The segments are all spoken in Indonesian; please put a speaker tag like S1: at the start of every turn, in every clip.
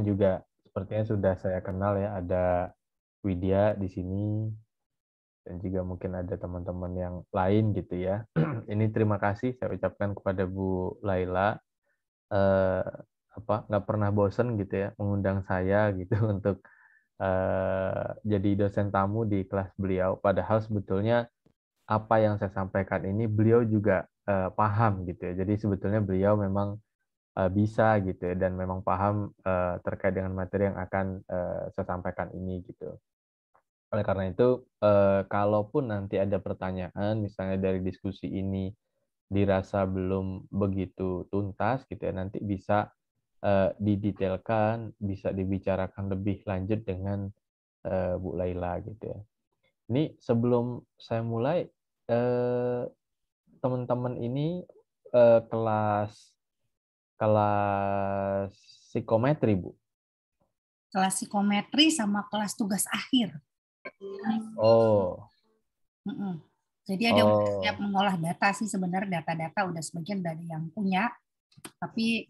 S1: juga sepertinya sudah saya kenal ya, ada Widya di sini dan juga mungkin ada teman-teman yang lain gitu ya. Ini terima kasih saya ucapkan kepada Bu Laila, eh, nggak pernah bosen gitu ya mengundang saya gitu untuk jadi dosen tamu di kelas beliau. Padahal sebetulnya apa yang saya sampaikan ini beliau juga paham gitu ya. Jadi sebetulnya beliau memang bisa gitu ya dan memang paham terkait dengan materi yang akan saya sampaikan ini gitu. Oleh karena itu, kalaupun nanti ada pertanyaan, misalnya dari diskusi ini dirasa belum begitu tuntas gitu ya, nanti bisa didetailkan, bisa dibicarakan lebih lanjut dengan Bu Laila gitu ya. Ini sebelum saya mulai, teman-teman ini kelas kelas psikometri, Bu.
S2: Kelas psikometri sama kelas tugas akhir.
S1: Oh,
S2: Jadi ada siap mengolah data sih, sebenarnya data-data udah sebagian dari yang punya, tapi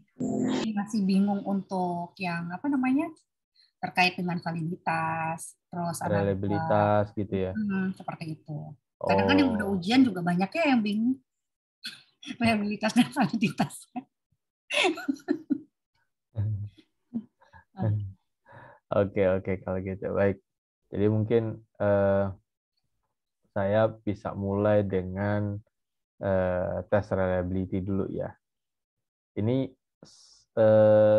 S2: masih bingung untuk yang apa namanya terkait dengan validitas, terus analisa,
S1: reliabilitas gitu ya.
S2: seperti itu. Kadang kan yang udah
S1: Oh.
S2: ujian juga banyak ya yang bingung reliabilitas dan validitas.
S1: Oke, kalau gitu. Baik. Jadi mungkin saya bisa mulai dengan tes reliability dulu ya. Ini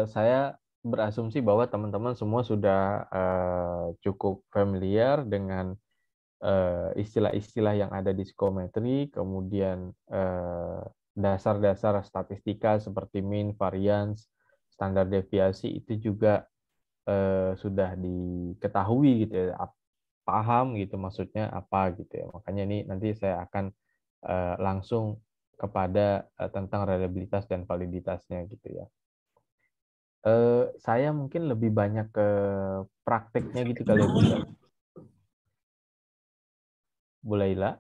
S1: saya berasumsi bahwa teman-teman semua sudah cukup familiar dengan istilah-istilah yang ada di psikometri, kemudian dasar-dasar statistika seperti mean, variance, standar deviasi itu juga sudah diketahui gitu ya, paham gitu maksudnya apa gitu ya. Makanya ini nanti saya akan langsung kepada tentang reliabilitas dan validitasnya gitu ya. Saya mungkin lebih banyak ke prakteknya gitu kali ya Bu ya. Bu Laila.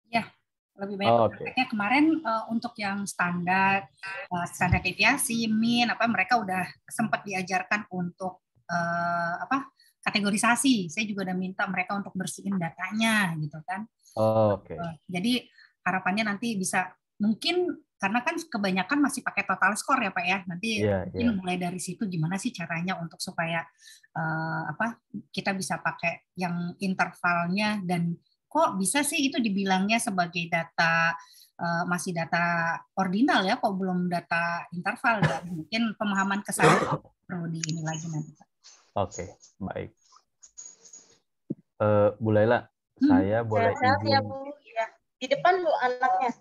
S2: Ya, lebih banyak prakteknya. Kemarin untuk yang standar deviasi, mean, mereka udah sempat diajarkan untuk kategorisasi. Saya juga udah minta mereka untuk bersihin datanya gitu kan. Jadi harapannya nanti bisa, mungkin karena kan kebanyakan masih pakai total score ya Pak ya. Nanti mungkin mulai dari situ gimana sih caranya untuk supaya kita bisa pakai yang intervalnya, dan kok bisa sih itu dibilangnya sebagai data masih data ordinal ya, kok belum data interval ya. Mungkin pemahaman kesana perlu di ini lagi nanti Pak.
S1: Oke, baik. Bu Laila, saya boleh izin.
S3: Ya, Bu. Ya. Di depan Bu anaknya.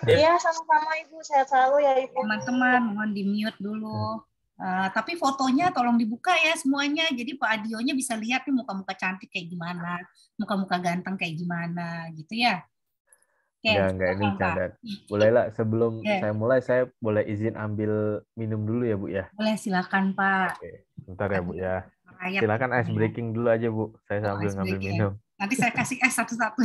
S3: Iya, sama-sama Ibu. Sehat selalu ya Ibu.
S2: Teman-teman, mohon di-mute dulu. Tapi fotonya tolong dibuka ya semuanya. Jadi Pak Adionya bisa lihat nih muka-muka cantik kayak gimana, muka-muka ganteng kayak gimana gitu ya.
S1: Enggak, ini canda. Bu Laila, sebelum saya mulai, saya boleh izin ambil minum dulu ya Bu ya?
S2: Boleh, silakan Pak.
S1: Oke, bentar ya Bu ya. Silakan ice breaking dulu aja Bu, saya sambil ngambil minum.
S2: Nanti saya kasih es satu-satu.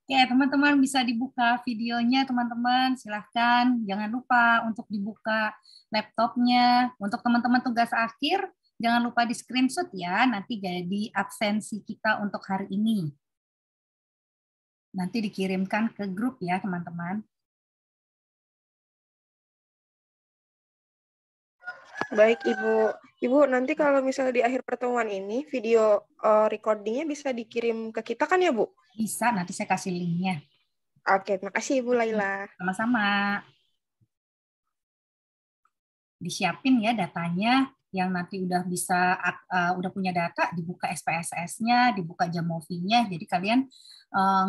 S2: Oke, teman-teman bisa dibuka videonya, teman-teman. Silahkan, jangan lupa untuk dibuka laptopnya. Untuk teman-teman tugas akhir, jangan lupa di screenshot ya, nanti jadi absensi kita untuk hari ini. Nanti dikirimkan ke grup ya, teman-teman.
S3: Baik, Ibu. Ibu, nanti kalau misalnya di akhir pertemuan ini, video recordingnya bisa dikirim ke kita kan ya, Bu?
S2: Bisa, nanti saya kasih linknya.
S3: Oke, makasih Ibu Laila.
S2: Sama-sama. Disiapin ya datanya, yang nanti udah bisa udah punya data, dibuka SPSS-nya, dibuka Jamovi-nya, jadi kalian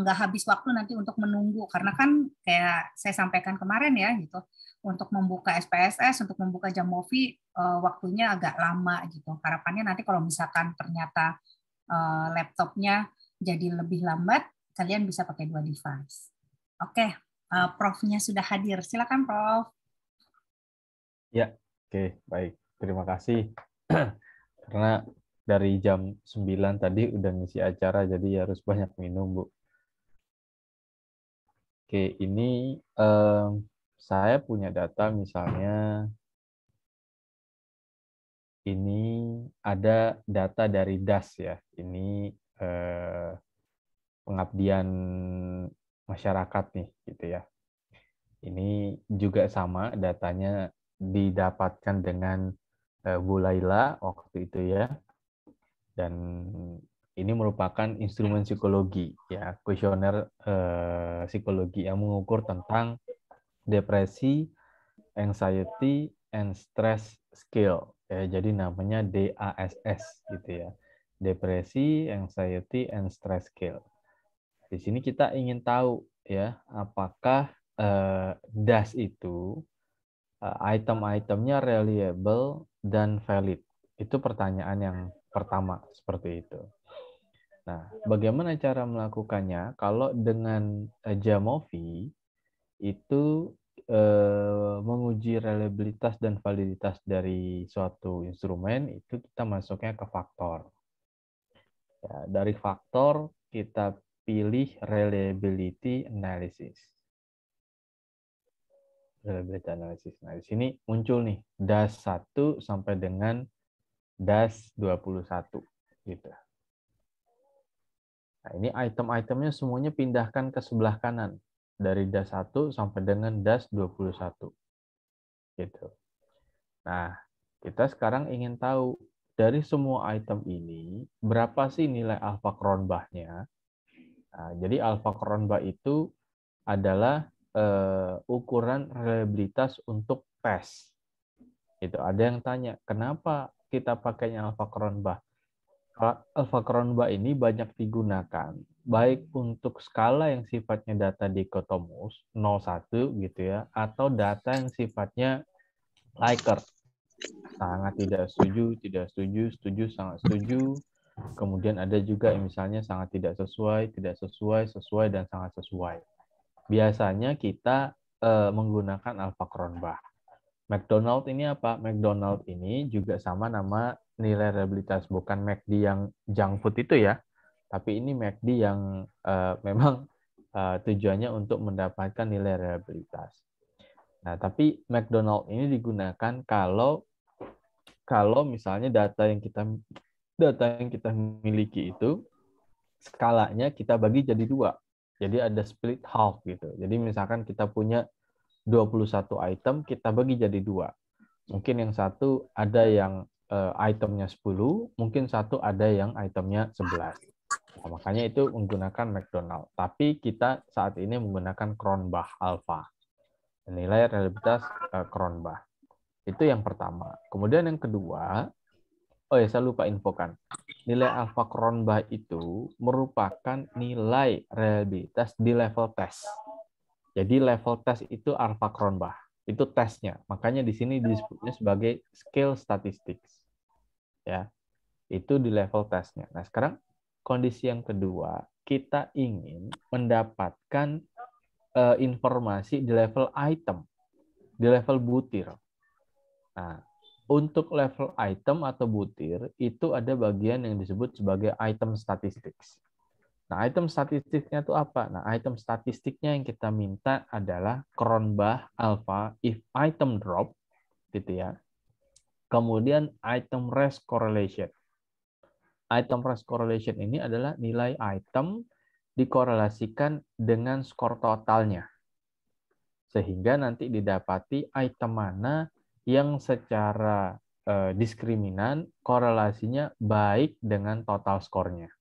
S2: nggak habis waktu nanti untuk menunggu, karena kan kayak saya sampaikan kemarin ya gitu, untuk membuka SPSS, untuk membuka Jamovi waktunya agak lama gitu. Harapannya nanti kalau misalkan ternyata laptopnya jadi lebih lambat, kalian bisa pakai 2 device. Oke, Prof-nya sudah hadir, silakan Prof.
S1: Ya, oke, baik. Terima kasih. Karena dari jam 9 tadi udah ngisi acara, jadi harus banyak minum, Bu. Oke, ini saya punya data misalnya ini ada data dari DAS ya. Ini pengabdian masyarakat nih gitu ya. Ini juga sama datanya didapatkan dengan Bu Laila waktu itu ya. Dan ini merupakan instrumen psikologi ya, kuesioner psikologi yang mengukur tentang depresi, anxiety, and stress scale. Ya, jadi namanya DASS gitu ya. Depresi, anxiety, and stress scale. Di sini kita ingin tahu ya, apakah DAS itu item-itemnya reliable dan valid. Itu pertanyaan yang pertama seperti itu. Nah, bagaimana cara melakukannya? Kalau dengan Jamovi itu menguji reliabilitas dan validitas dari suatu instrumen, itu kita masuknya ke faktor. Ya, dari faktor kita pilih reliability analysis. Reliability analysis. Nah, di sini muncul nih DAS 1 sampai dengan DAS 21 gitu. Nah, ini item-itemnya semuanya pindahkan ke sebelah kanan dari DAS 1 sampai dengan DAS 21. Gitu. Nah, kita sekarang ingin tahu dari semua item ini berapa sih nilai alpha Cronbach-nya. Nah, jadi alpha Cronbach itu adalah ukuran reliabilitas untuk tes. Itu ada yang tanya, kenapa kita pakainya alpha Cronbach? Alpha Cronbach ini banyak digunakan baik untuk skala yang sifatnya data dikotomus 0,1 gitu ya, atau data yang sifatnya Likert, sangat tidak setuju, tidak setuju, setuju, sangat setuju. Kemudian ada juga yang misalnya sangat tidak sesuai, tidak sesuai, sesuai, dan sangat sesuai. Biasanya kita menggunakan alpha Cronbach. McDonald ini apa? McDonald ini juga sama nama nilai reliabilitas, bukan McD yang junk food itu ya, tapi ini McD yang memang tujuannya untuk mendapatkan nilai reliabilitas. Nah, tapi McDonald ini digunakan kalau misalnya data yang kita miliki itu skalanya kita bagi jadi 2. Jadi ada split half gitu. Jadi misalkan kita punya 21 item, kita bagi jadi 2. Mungkin yang satu ada yang itemnya 10, mungkin satu ada yang itemnya 11. Nah, makanya itu menggunakan McDonald. Tapi kita saat ini menggunakan Cronbach Alpha. Nilai reliabilitas Cronbach. Itu yang pertama. Kemudian yang kedua, oh ya saya lupa infokan. Nilai alpha Cronbach itu merupakan nilai reliabilitas di level tes. Jadi level tes itu alpha Cronbach. Itu tesnya. Makanya di sini disebutnya sebagai scale statistics. Ya. Itu di level tesnya. Nah, sekarang kondisi yang kedua, kita ingin mendapatkan informasi di level item, di level butir. Nah, untuk level item atau butir, itu ada bagian yang disebut sebagai item statistics. Nah, item statistiknya itu apa? Nah, item statistiknya yang kita minta adalah Cronbach alpha if item drop, gitu ya. Kemudian item rest correlation. Item rest correlation ini adalah nilai item dikorelasikan dengan skor totalnya. Sehingga nanti didapati item mana yang secara diskriminan korelasinya baik dengan total skornya.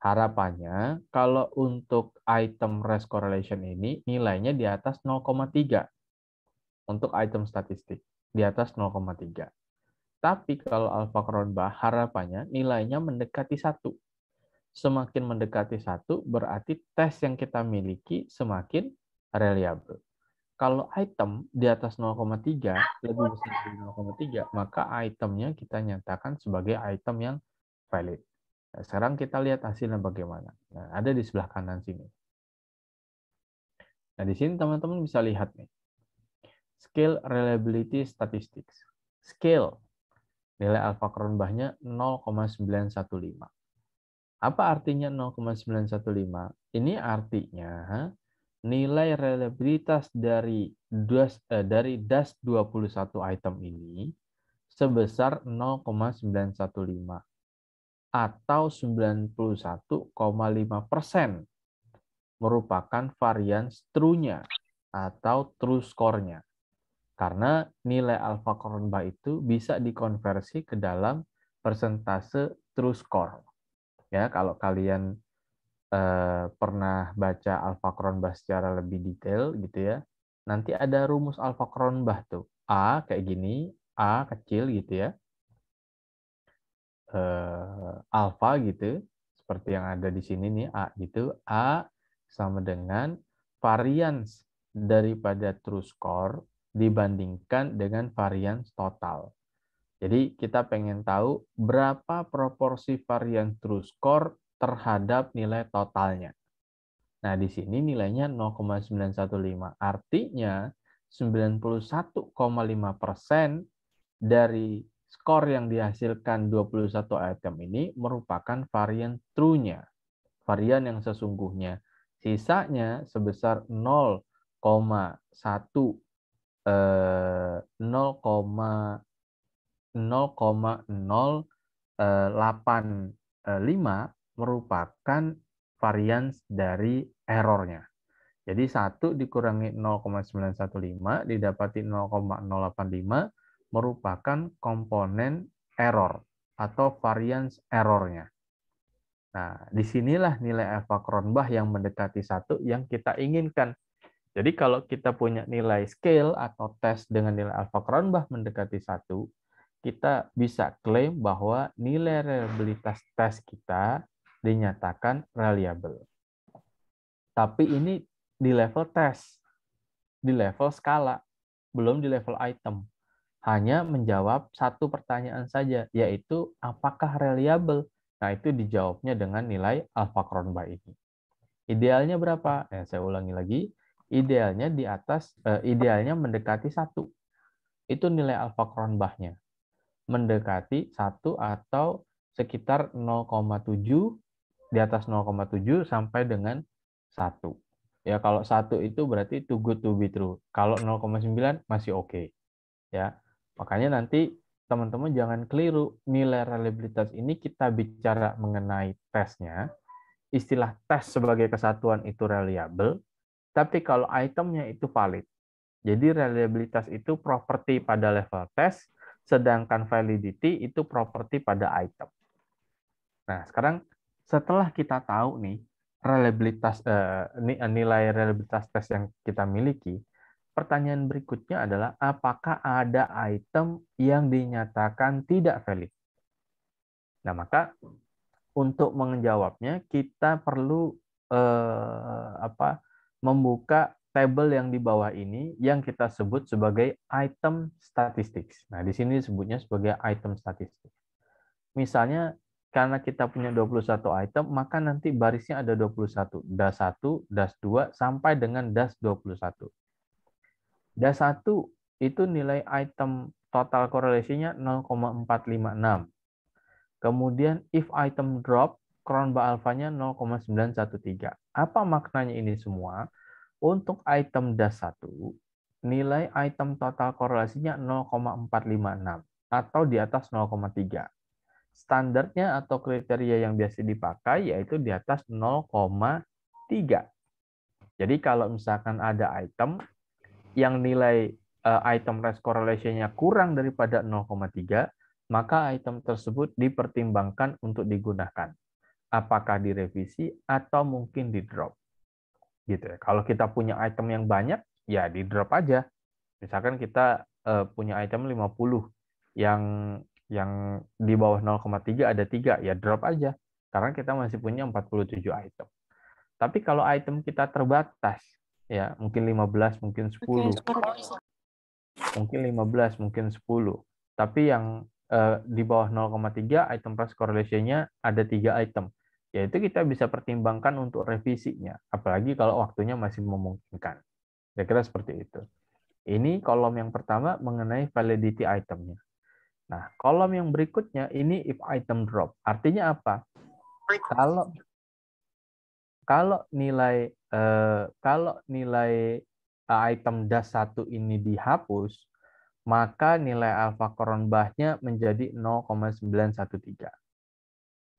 S1: Harapannya kalau untuk item rest correlation ini nilainya di atas 0,3 untuk item statistik, di atas 0,3. Tapi kalau alpha Cronbach harapannya nilainya mendekati 1. Semakin mendekati 1 berarti tes yang kita miliki semakin reliable. Kalau item di atas 0,3, lebih besar dari 0,3, maka itemnya kita nyatakan sebagai item yang valid. Nah, sekarang kita lihat hasilnya bagaimana. Nah, ada di sebelah kanan sini. Nah, di sini teman-teman bisa lihat nih. Scale Reliability Statistics. Scale, nilai alpha Cronbach-nya 0,915. Apa artinya 0,915? Ini artinya nilai reliabilitas dari DAS 21 item ini sebesar 0,915 atau 91,5% merupakan varian true-nya atau true score-nya. Karena nilai alpha Cronbach itu bisa dikonversi ke dalam persentase true score. Ya, kalau kalian pernah baca alpha Cronbach secara lebih detail gitu ya, nanti ada rumus alpha Cronbach tuh. A kayak gini, A kecil gitu ya. Alpha gitu, seperti yang ada di sini nih, A gitu. A sama dengan varians daripada true score dibandingkan dengan varians total. Jadi kita pengen tahu berapa proporsi varian true score terhadap nilai totalnya. Nah, di sini nilainya 0,915. Artinya 91,5% dari skor yang dihasilkan 21 item ini merupakan varian true-nya, varian yang sesungguhnya. Sisanya sebesar 0,085 merupakan varians dari errornya. Jadi 1 dikurangi 0,915 didapati 0,085 merupakan komponen error atau varians errornya. Nah, disinilah nilai alpha Cronbach yang mendekati 1 yang kita inginkan. Jadi kalau kita punya nilai scale atau tes dengan nilai alpha Cronbach mendekati 1, kita bisa klaim bahwa nilai reliabilitas tes kita dinyatakan reliable. Tapi ini di level tes, di level skala, belum di level item. Hanya menjawab satu pertanyaan saja, yaitu apakah reliable? Nah, itu dijawabnya dengan nilai alpha Cronbach ini. Idealnya berapa? Saya ulangi lagi. Idealnya di atas, idealnya mendekati 1. Itu nilai alpha Cronbach-nya. Mendekati 1 atau sekitar 0,7, di atas 0,7 sampai dengan 1. Ya, kalau 1 itu berarti too good to be true. Kalau 0,9 masih oke. Ya. Makanya nanti teman-teman jangan keliru. Nilai reliabilitas ini kita bicara mengenai tesnya. Istilah tes sebagai kesatuan itu reliable, tapi kalau itemnya itu valid. Jadi reliabilitas itu properti pada level tes, sedangkan validity itu properti pada item. Nah, sekarang setelah kita tahu nih reliabilitas nilai reliabilitas tes yang kita miliki, pertanyaan berikutnya adalah apakah ada item yang dinyatakan tidak valid? Nah, maka untuk menjawabnya kita perlu membuka tabel yang di bawah ini yang kita sebut sebagai item statistics. Nah, di sini disebutnya sebagai item statistics. Misalnya karena kita punya 21 item, maka nanti barisnya ada 21. DAS 1, DAS 2, sampai dengan DAS 21. DAS 1 itu nilai item total correlation-nya 0,456. Kemudian if item drop, Cronbach alpha-nya 0,913. Apa maknanya ini semua? Untuk item DAS 1, nilai item total korelasinya 0,456 atau di atas 0,3. Standarnya atau kriteria yang biasa dipakai yaitu di atas 0,3. Jadi kalau misalkan ada item yang nilai item race correlation-nya kurang daripada 0,3, maka item tersebut dipertimbangkan untuk digunakan. Apakah direvisi atau mungkin di drop. Gitu ya. Kalau kita punya item yang banyak, ya di drop aja. Misalkan kita punya item 50 yang di bawah 0,3 ada 3, ya drop aja. Karena kita masih punya 47 item. Tapi kalau item kita terbatas, ya mungkin 15, mungkin 10. Mungkin 15, mungkin 10. Tapi yang di bawah 0,3 item price correlation-nya ada 3 item. Yaitu kita bisa pertimbangkan untuk revisinya. Apalagi kalau waktunya masih memungkinkan. Kira-kira seperti itu. Ini kolom yang pertama mengenai validity itemnya. Nah, kolom yang berikutnya ini if item drop. Artinya apa? Kalau nilai kalau nilai item DAS1 ini dihapus, maka nilai alfa Cronbachnya menjadi 0,913.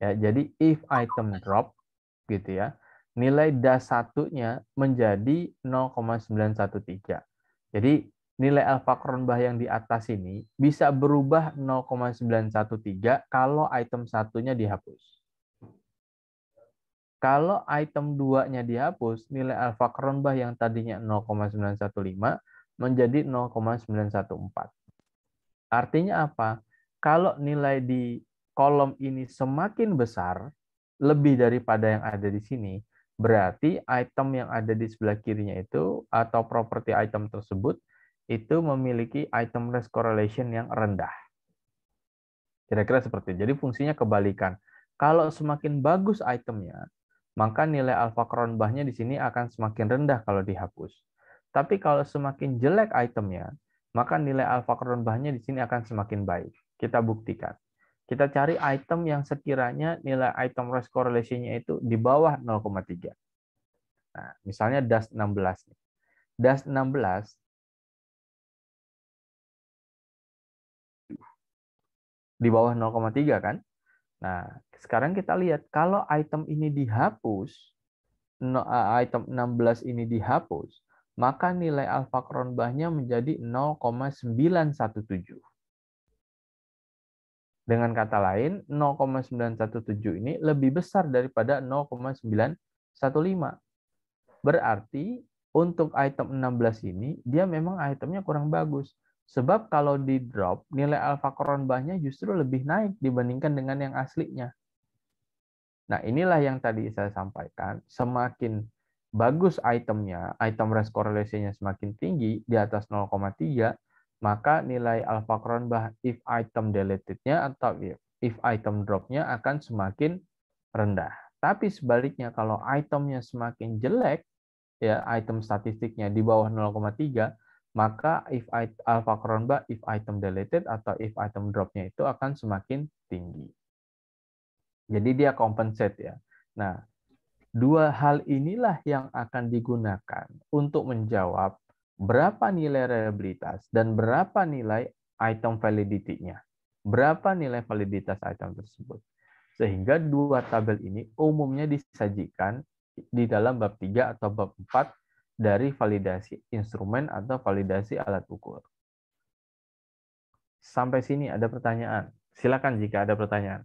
S1: Ya, jadi if item drop gitu ya, nilai DAS1-nya menjadi 0,913. Jadi nilai alfa Cronbach yang di atas ini bisa berubah 0,913 kalau item satunya dihapus. Kalau item 2-nya dihapus, nilai alfa Cronbach yang tadinya 0,915 menjadi 0,914. Artinya apa? Kalau nilai di kolom ini semakin besar, lebih daripada yang ada di sini, berarti item yang ada di sebelah kirinya itu, atau properti item tersebut, itu memiliki item race correlation yang rendah. Kira-kira seperti itu. Jadi fungsinya kebalikan. Kalau semakin bagus itemnya, maka nilai alfa Cronbachnya di sini akan semakin rendah kalau dihapus. Tapi kalau semakin jelek itemnya, maka nilai alfa Cronbachnya di sini akan semakin baik. Kita buktikan. Kita cari item yang sekiranya nilai item race correlation-nya itu di bawah 0,3. Nah, misalnya DAS 16. DAS 16 di bawah 0,3 kan? Nah, sekarang kita lihat kalau item ini dihapus, item 16 ini dihapus, maka nilai alfa Cronbachnya menjadi 0,917. Dengan kata lain, 0,917 ini lebih besar daripada 0,915. Berarti untuk item 16 ini, dia memang itemnya kurang bagus. Sebab kalau di drop, nilai alfa Cronbachnya justru lebih naik dibandingkan dengan yang aslinya. Nah, inilah yang tadi saya sampaikan. Semakin bagus itemnya, item race correlation-nya semakin tinggi, di atas 0,3, maka nilai alfa Cronbach if item deleted-nya atau if item drop-nya akan semakin rendah. Tapi sebaliknya, kalau itemnya semakin jelek, ya item statistiknya di bawah 0,3, maka if alpha Cronbach if item deleted atau if item drop-nya itu akan semakin tinggi. Jadi dia compensate ya. Nah, dua hal inilah yang akan digunakan untuk menjawab berapa nilai reliabilitas dan berapa nilai item validity-nya. Berapa nilai validitas item tersebut. Sehingga dua tabel ini umumnya disajikan di dalam bab 3 atau bab 4 dari validasi instrumen atau validasi alat ukur. Sampai sini ada pertanyaan? Silakan jika ada pertanyaan.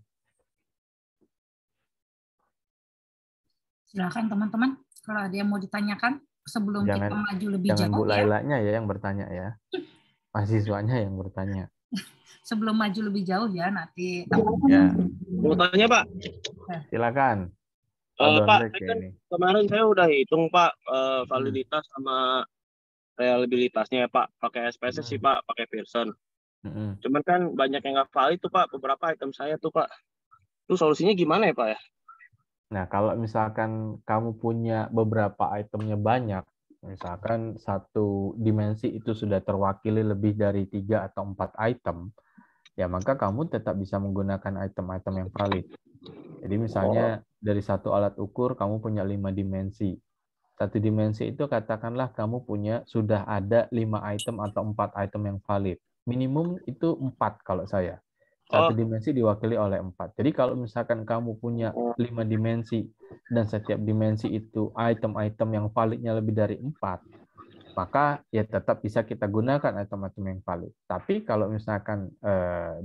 S2: Silakan teman-teman, kalau ada yang mau ditanyakan sebelum kita maju lebih jauh.
S1: Jangan Bu Lailanya ya yang bertanya ya. Mahasiswanya yang bertanya.
S2: Sebelum maju lebih jauh ya nanti.
S1: Ya.
S4: Mau tanya Pak?
S1: Silakan.
S4: Pak, kan kemarin saya udah hitung Pak validitas sama reliabilitasnya ya Pak. Pakai SPSS sih Pak, pakai Pearson. Cuman kan banyak yang nggak valid tuh Pak, beberapa item saya tuh Pak. Itu solusinya gimana ya Pak ya?
S1: Nah, kalau misalkan kamu punya beberapa itemnya banyak, misalkan satu dimensi itu sudah terwakili lebih dari 3 atau 4 item, ya maka kamu tetap bisa menggunakan item-item yang valid. Jadi misalnya dari satu alat ukur kamu punya 5 dimensi. Satu dimensi itu katakanlah kamu punya sudah ada 5 item atau 4 item yang valid. Minimum itu 4 kalau saya. Satu dimensi diwakili oleh 4. Jadi kalau misalkan kamu punya 5 dimensi dan setiap dimensi itu item-item yang validnya lebih dari 4, maka ya tetap bisa kita gunakan item-item yang valid. Tapi kalau misalkan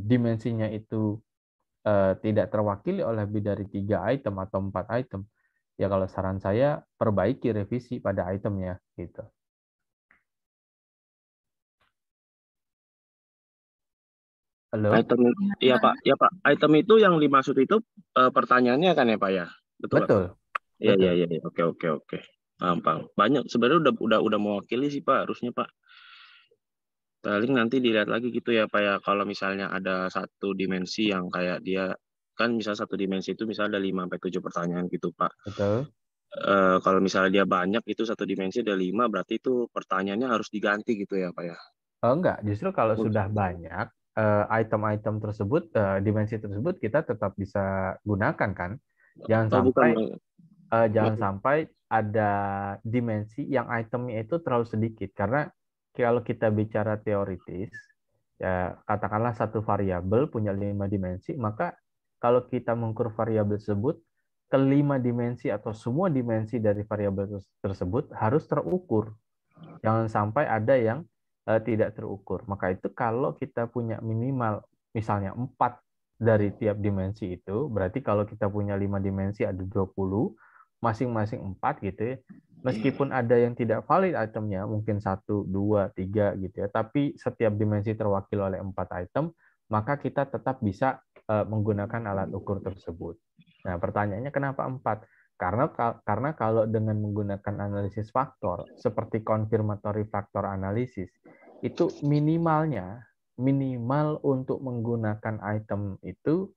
S1: dimensinya itu tidak terwakili oleh lebih dari 3 item atau 4 item, ya kalau saran saya perbaiki revisi pada itemnya gitu. Halo?
S4: Item, iya Pak, ya Pak. Item itu yang dimaksud itu pertanyaannya kan ya Pak ya?
S1: Betul.
S4: Iya. Oke. Paham. Banyak sebenarnya udah mewakili sih Pak, harusnya Pak. Paling nanti dilihat lagi gitu ya Pak ya. Kalau misalnya ada satu dimensi yang kayak dia kan misal satu dimensi itu misalnya ada 5 sampai 7 pertanyaan gitu Pak.
S1: Betul.
S4: Kalau misalnya dia banyak itu satu dimensi ada 5, berarti itu pertanyaannya harus diganti gitu ya Pak ya?
S1: Enggak, justru kalau sudah banyak item-item tersebut, dimensi tersebut kita tetap bisa gunakan kan. Jangan sampai ada dimensi yang itemnya itu terlalu sedikit. Karena kalau kita bicara teoritis, ya katakanlah satu variabel punya 5 dimensi, maka kalau kita mengukur variabel tersebut, kelima dimensi atau semua dimensi dari variabel tersebut harus terukur. Jangan sampai ada yang tidak terukur. Maka itu kalau kita punya minimal misalnya 4 dari tiap dimensi itu, berarti kalau kita punya 5 dimensi ada 20, masing-masing 4 gitu ya. Meskipun ada yang tidak valid itemnya, mungkin 1, 2, 3 gitu ya, tapi setiap dimensi terwakil oleh 4 item, maka kita tetap bisa menggunakan alat ukur tersebut. Nah, pertanyaannya kenapa 4? Karena kalau dengan menggunakan analisis faktor, seperti confirmatory factor analysis, itu minimal untuk menggunakan item itu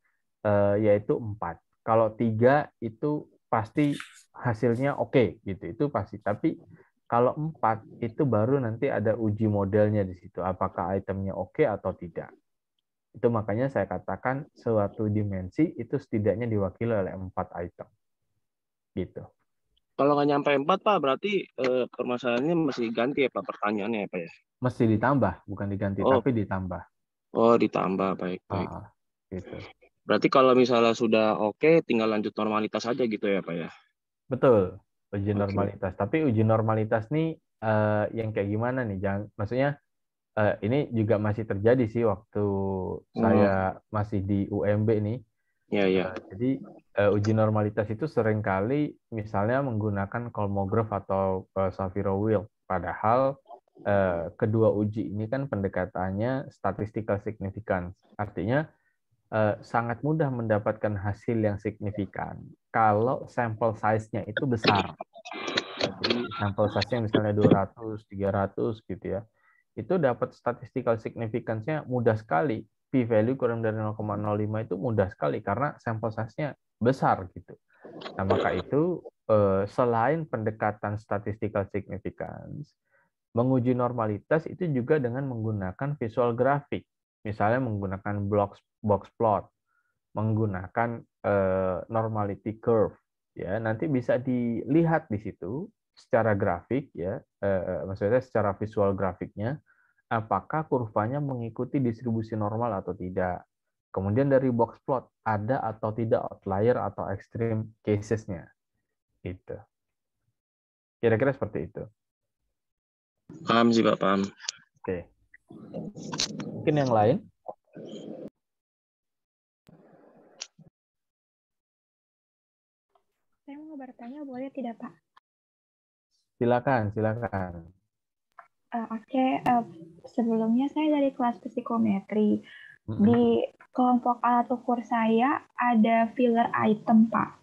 S1: yaitu 4. Kalau 3 itu pasti hasilnya oke, gitu. Itu pasti. Tapi kalau 4 itu baru nanti ada uji modelnya di situ. Apakah itemnya oke atau tidak. Itu makanya saya katakan suatu dimensi itu setidaknya diwakili oleh 4 item. Gitu.
S4: Kalau nggak nyampe 4, Pak, berarti permasalahannya masih ganti ya, Pak, pertanyaannya ya, Pak ya?
S1: Mesti ditambah, bukan diganti,
S4: Oh,
S1: tapi ditambah.
S4: ditambah, baik.
S1: Gitu.
S4: Berarti kalau misalnya sudah oke, tinggal lanjut normalitas aja gitu ya, Pak ya?
S1: Betul, uji
S4: Oke.
S1: normalitas. Tapi uji normalitas nih yang kayak gimana nih? Maksudnya ini juga masih terjadi sih waktu saya masih di UMB nih.
S4: Ya.
S1: Jadi uji normalitas itu seringkali misalnya menggunakan Kolmogorov atau Shapiro-Wilk. Padahal kedua uji ini kan pendekatannya statistical significance. Artinya sangat mudah mendapatkan hasil yang signifikan kalau sampel size-nya itu besar. Jadi sampel size-nya misalnya 200, 300 gitu ya. Itu dapat statistical significance-nya mudah sekali. P-value kurang dari 0,05 itu mudah sekali karena sampel size-nya besar gitu. Nah, maka itu selain pendekatan statistical significance, menguji normalitas itu juga dengan menggunakan visual grafik. Misalnya menggunakan box plot, menggunakan normality curve. Ya, nanti bisa dilihat di situ secara grafik ya, maksudnya secara visual grafiknya apakah kurvanya mengikuti distribusi normal atau tidak. Kemudian dari box plot ada atau tidak outlier atau extreme cases-nya. Gitu. Kira-kira seperti itu.
S4: Paham sih, Pak, paham.
S1: Oke. Mungkin yang lain?
S5: Saya mau bertanya, boleh tidak, Pak?
S1: Silakan.
S5: Sebelumnya saya dari kelas psikometri. Di kelompok alat ukur saya ada filler item, Pak.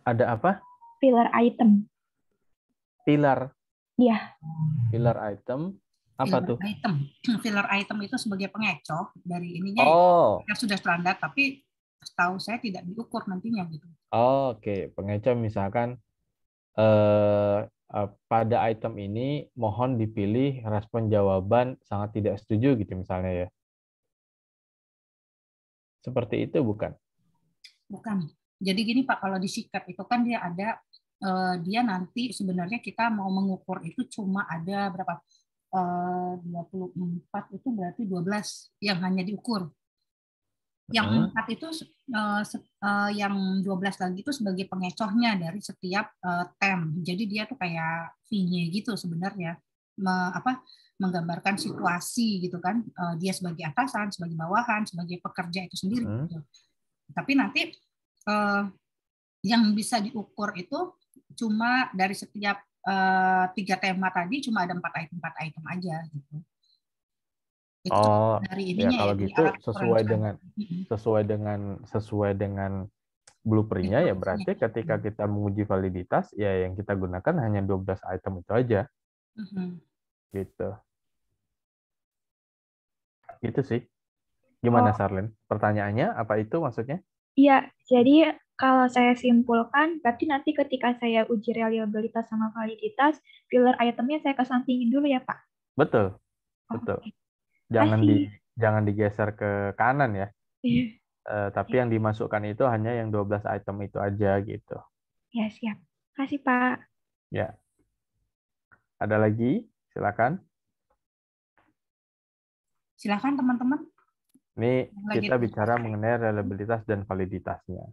S1: Ada apa?
S5: Filler item.
S1: Pilar.
S5: Iya.
S1: Filler item. Apa tuh?
S2: Filler item itu sebagai pengecoh dari ininya. Ya sudah standar, tapi setahu saya tidak diukur nantinya gitu.
S1: Oke. Pengecoh misalkan pada item ini mohon dipilih respon jawaban sangat tidak setuju gitu misalnya ya. Seperti itu bukan? Bukan.
S2: Jadi gini Pak, kalau di sikat itu kan dia ada dia nanti sebenarnya kita mau mengukur itu cuma ada berapa? 24 itu berarti 12 yang hanya diukur. Yang 4 itu yang 12 lagi itu sebagai pengecohnya dari setiap tem. Jadi dia tuh kayak V-nya gitu sebenarnya. Menggambarkan situasi gitu kan. Dia sebagai atasan, sebagai bawahan, sebagai pekerja itu sendiri. Gitu. Tapi nanti yang bisa diukur itu cuma dari setiap 3 tema tadi cuma ada 4 item aja gitu. Itu dari ininya
S1: ya kalau
S2: ya,
S1: gitu sesuai dengan blueprint-nya ya berarti ketika kita menguji validitas ya yang kita gunakan hanya 12 item itu aja. Gitu. Gitu sih. Gimana Sarlin? Pertanyaannya apa itu maksudnya?
S5: Iya, jadi kalau saya simpulkan, berarti nanti ketika saya uji reliabilitas sama validitas, filler itemnya saya kesampingin dulu ya, Pak?
S1: Betul. Betul. Jangan digeser ke kanan ya. Tapi yang dimasukkan itu hanya yang 12 item itu aja gitu.
S5: Ya, siap. Kasih, Pak.
S1: Ya. Ada lagi? Silakan.
S2: Silakan teman-teman.
S1: Ini
S2: Lagi
S1: kita bicara mengenai reliabilitas dan validitasnya.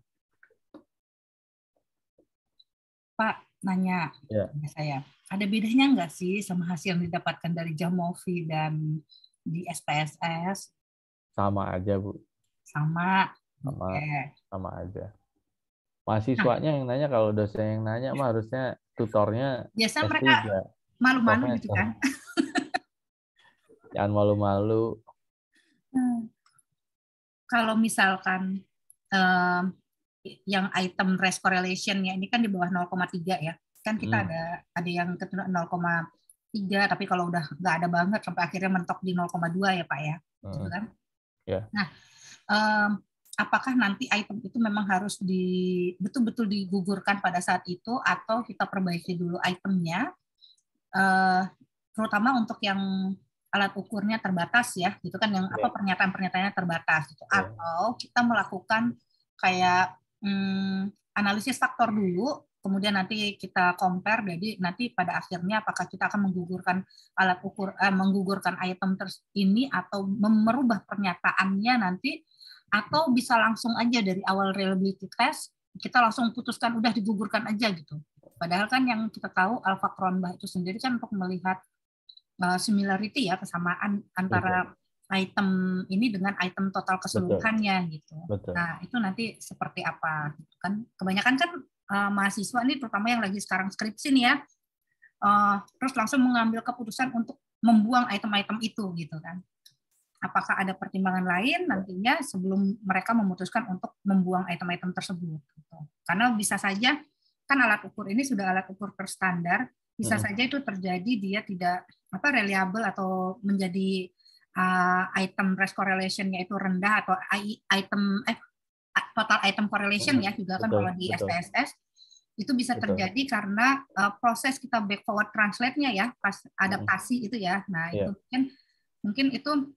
S2: Pak, nanya
S1: Ya.
S2: saya, ada bedanya nggak sih sama hasil yang didapatkan dari Jamovi dan di SPSS?
S1: Sama aja, Bu.
S2: Sama.
S1: Sama,
S2: Oke.
S1: sama aja.
S2: Nah,
S1: Mahasiswanya yang nanya, kalau dosen yang nanya mah harusnya tutornya
S2: biasa
S1: S3,
S2: mereka malu-malu gitu
S1: profesor.
S2: kan.
S1: Jangan malu-malu.
S2: Kalau misalkan yang item race correlation-nya ini kan di bawah 0,3 ya. Kan kita ada yang ke 0,3, tapi kalau udah nggak ada banget sampai akhirnya mentok di 0,2 ya Pak ya. Gitu kan?
S1: Yeah.
S2: Nah, apakah nanti item itu memang harus betul-betul digugurkan pada saat itu atau kita perbaiki dulu itemnya, terutama untuk yang alat ukurnya terbatas ya, gitu kan, yang apa pernyataan-pernyataannya terbatas gitu. Atau kita melakukan kayak analisis faktor dulu, kemudian nanti kita compare, jadi nanti pada akhirnya apakah kita akan menggugurkan alat ukur, menggugurkan item ini atau merubah pernyataannya nanti, atau bisa langsung aja dari awal reliability test kita langsung putuskan udah digugurkan aja gitu. Padahal kan yang kita tahu alpha Cronbach itu sendiri kan untuk melihat similarity ya, kesamaan antara item ini dengan item total keseluruhannya gitu. Nah, itu nanti seperti apa gitu kan. Kebanyakan kan mahasiswa ini terutama yang lagi sekarang skripsi nih ya, terus langsung mengambil keputusan untuk membuang item-item itu gitu kan. Apakah ada pertimbangan lain nantinya sebelum mereka memutuskan untuk membuang item-item tersebut gitu. Karena bisa saja kan alat ukur ini sudah alat ukur terstandar, bisa saja itu terjadi dia tidak reliable atau menjadi item race correlation-nya itu rendah, atau item total item correlation ya juga kan kalau di SPSS itu bisa terjadi karena proses kita back forward translate-nya ya pas adaptasi itu ya. Nah, itu mungkin itu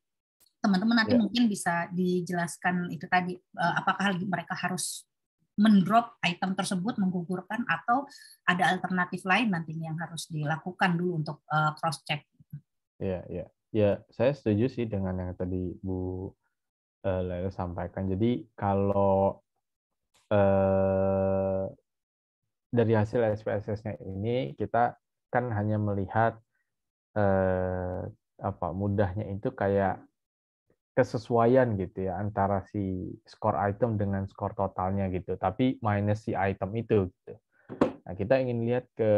S2: teman-teman nanti mungkin bisa dijelaskan itu tadi, apakah mereka harus mendrop item tersebut, menggugurkan, atau ada alternatif lain nantinya yang harus dilakukan dulu untuk cross check.
S1: Ya, saya setuju sih dengan yang tadi Bu Laila sampaikan. Jadi kalau dari hasil SPSS-nya ini kita kan hanya melihat mudahnya itu kayak kesesuaian gitu ya antara si skor item dengan skor totalnya gitu, tapi minus si item itu gitu. Nah, kita ingin lihat ke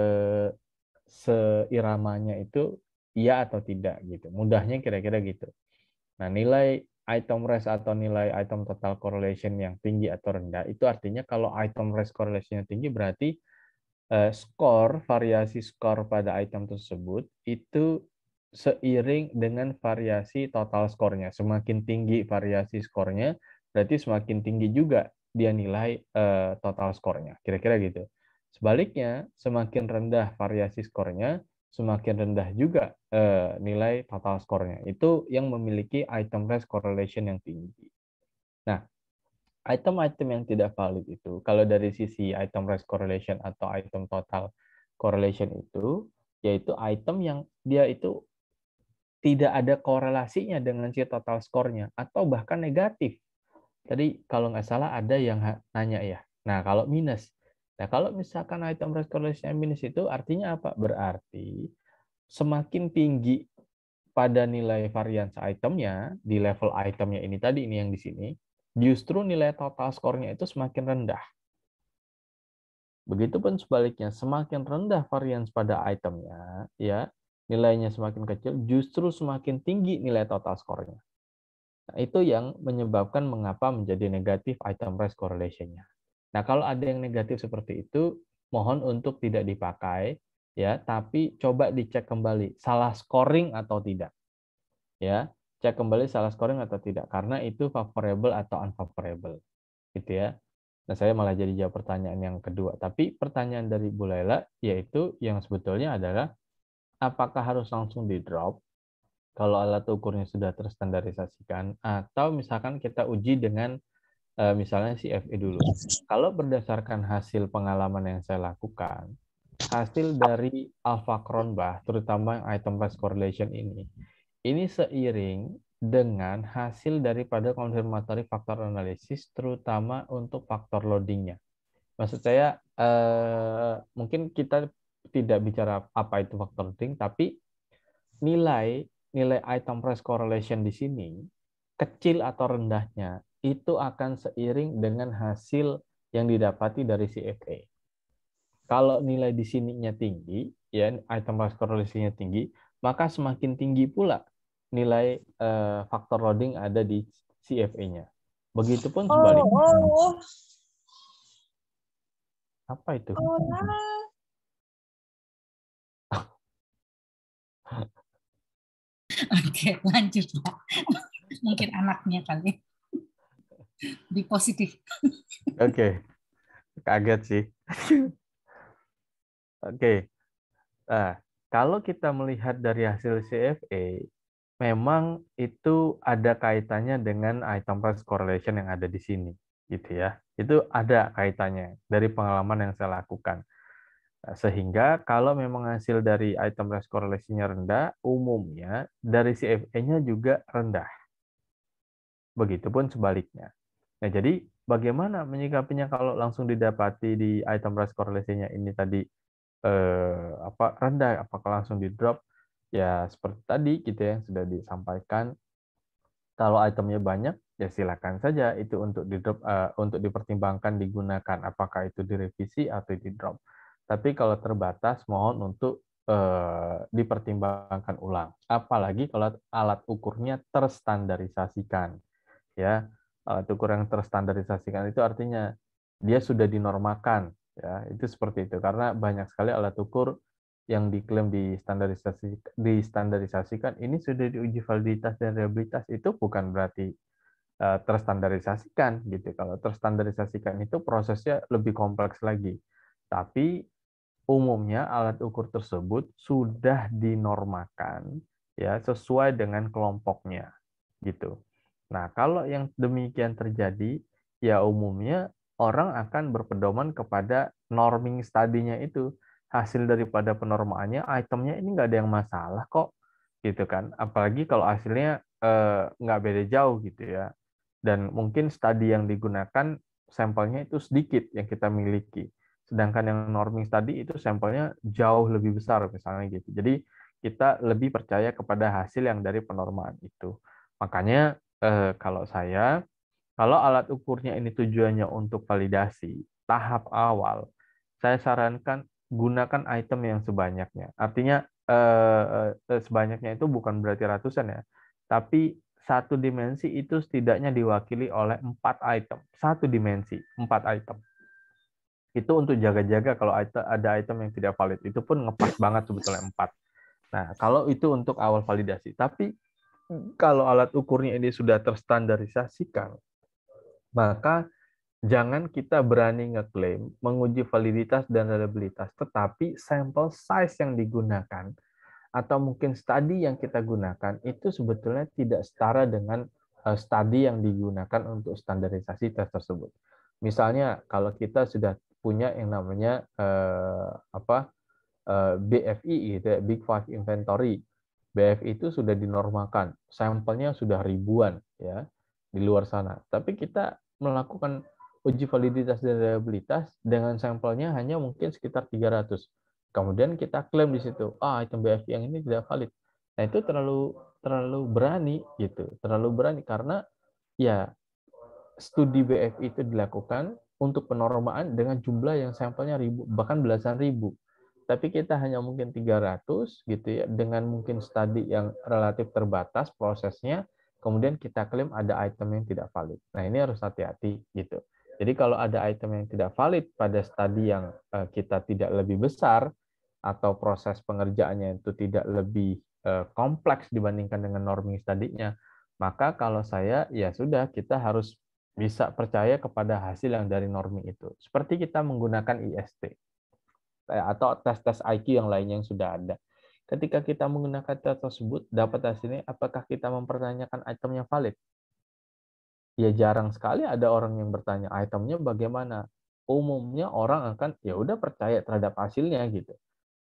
S1: seiramanya itu iya atau tidak gitu. Mudahnya kira-kira gitu. Nah, nilai item race atau nilai item total correlation yang tinggi atau rendah itu artinya kalau item race correlation yang tinggi berarti variasi skor pada item tersebut itu seiring dengan variasi total skornya. Semakin tinggi variasi skornya, berarti semakin tinggi juga dia nilai total skornya. Kira-kira gitu. Sebaliknya, semakin rendah variasi skornya, semakin rendah juga nilai total skornya. Itu yang memiliki item race correlation yang tinggi. Nah, item-item yang tidak valid itu, kalau dari sisi item race correlation atau item total correlation itu, yaitu item yang dia itu tidak ada korelasinya dengan si total skornya, atau bahkan negatif. Tadi kalau nggak salah ada yang nanya ya, nah kalau minus. Nah kalau misalkan item race correlation minus itu artinya apa? Berarti semakin tinggi pada nilai variance itemnya, di level itemnya ini tadi, ini yang di sini, justru nilai total skornya itu semakin rendah. Begitupun sebaliknya, semakin rendah variance pada itemnya, ya nilainya semakin kecil, justru semakin tinggi nilai total skornya. Nah, itu yang menyebabkan mengapa menjadi negatif item race correlation-nya. Nah, kalau ada yang negatif seperti itu, mohon untuk tidak dipakai, ya, tapi coba dicek kembali salah scoring atau tidak. Ya, cek kembali salah scoring atau tidak, karena itu favorable atau unfavorable, gitu ya. Nah, saya malah jadi jawab pertanyaan yang kedua. Tapi pertanyaan dari Bu Laila, yaitu yang sebetulnya adalah, apakah harus langsung di-drop kalau alat ukurnya sudah terstandarisasikan, atau misalkan kita uji dengan misalnya CFE dulu. Kalau berdasarkan hasil pengalaman yang saya lakukan, hasil dari alpha cronbach, terutama item price correlation ini seiring dengan hasil daripada confirmatory factor analysis, terutama untuk faktor loadingnya. Maksud saya, mungkin kita tidak bicara apa itu faktor loading, tapi nilai item price correlation di sini, kecil atau rendahnya, itu akan seiring dengan hasil yang didapati dari CFA. Kalau nilai di sininya tinggi, ya item price correlation-nya tinggi, maka semakin tinggi pula nilai faktor loading ada di CFA-nya. Begitupun sebaliknya. Apa itu?
S2: Oke, lanjut Pak. Mungkin anaknya kali. Di positif.
S1: Oke. Kaget sih. Oke. Nah, kalau kita melihat dari hasil CFA, memang itu ada kaitannya dengan item price correlation yang ada di sini, gitu ya. Itu ada kaitannya dari pengalaman yang saya lakukan. Nah, sehingga kalau memang hasil dari item price correlation-nya rendah, umumnya dari CFA-nya juga rendah. Begitupun sebaliknya. Nah, jadi bagaimana menyikapinya kalau langsung didapati di item price correlation-nya ini tadi rendah, apakah langsung di drop? Ya seperti tadi gitu ya, sudah disampaikan. Kalau itemnya banyak, ya silakan saja itu untuk di drop, untuk dipertimbangkan digunakan, apakah itu direvisi atau di drop. Tapi kalau terbatas, mohon untuk dipertimbangkan ulang. Apalagi kalau alat ukurnya terstandarisasikan, ya. Alat ukur yang terstandarisasikan itu artinya dia sudah dinormakan, ya. Itu seperti itu. Karena banyak sekali alat ukur yang diklaim distandarisasikan ini sudah diuji validitas dan reliabilitas, itu bukan berarti terstandarisasikan gitu. Kalau terstandarisasikan itu prosesnya lebih kompleks lagi. Tapi umumnya alat ukur tersebut sudah dinormakan ya sesuai dengan kelompoknya gitu. Nah, kalau yang demikian terjadi, ya umumnya orang akan berpedoman kepada norming study-nya itu. Hasil daripada penormaannya, itemnya ini nggak ada yang masalah kok, gitu kan. Apalagi kalau hasilnya nggak beda jauh gitu ya. Dan mungkin studi yang digunakan sampelnya itu sedikit yang kita miliki. Sedangkan yang norming study itu sampelnya jauh lebih besar misalnya gitu. Jadi kita lebih percaya kepada hasil yang dari penormaan itu. Makanya kalau alat ukurnya ini tujuannya untuk validasi tahap awal, saya sarankan gunakan item yang sebanyaknya. Artinya sebanyaknya itu bukan berarti ratusan ya, tapi satu dimensi itu setidaknya diwakili oleh 4 item. Satu dimensi, 4 item. Itu untuk jaga-jaga kalau ada item yang tidak valid. Itu pun ngepas banget sebetulnya 4. Nah, kalau itu untuk awal validasi. Tapi kalau alat ukurnya ini sudah terstandarisasikan, maka jangan kita berani ngeklaim menguji validitas dan reliabilitas, tetapi sampel size yang digunakan atau mungkin studi yang kita gunakan itu sebetulnya tidak setara dengan studi yang digunakan untuk standarisasi tes tersebut. Misalnya kalau kita sudah punya yang namanya BFI gitu ya, Big Five Inventory. BFI itu sudah dinormalkan, sampelnya sudah ribuan ya di luar sana. Tapi kita melakukan uji validitas dan reliabilitas dengan sampelnya hanya mungkin sekitar 300. Kemudian kita klaim di situ, item BFI yang ini tidak valid. Nah, itu terlalu berani gitu, terlalu berani karena ya studi BFI itu dilakukan untuk penormaan dengan jumlah yang sampelnya ribu, bahkan belasan ribu. Tapi kita hanya mungkin 300 gitu ya, dengan mungkin studi yang relatif terbatas prosesnya, kemudian kita klaim ada item yang tidak valid. Nah, ini harus hati-hati gitu. Jadi kalau ada item yang tidak valid pada studi yang kita tidak lebih besar, atau proses pengerjaannya itu tidak lebih kompleks dibandingkan dengan norming studinya, maka kalau saya, ya sudah, kita harus bisa percaya kepada hasil yang dari norming itu. Seperti kita menggunakan IST atau tes-tes IQ yang lainnya yang sudah ada. Ketika kita menggunakan tes tersebut, dapat hasilnya, apakah kita mempertanyakan itemnya valid? Ya jarang sekali ada orang yang bertanya, itemnya bagaimana? umumnya orang akan ya udah percaya terhadap hasilnya gitu.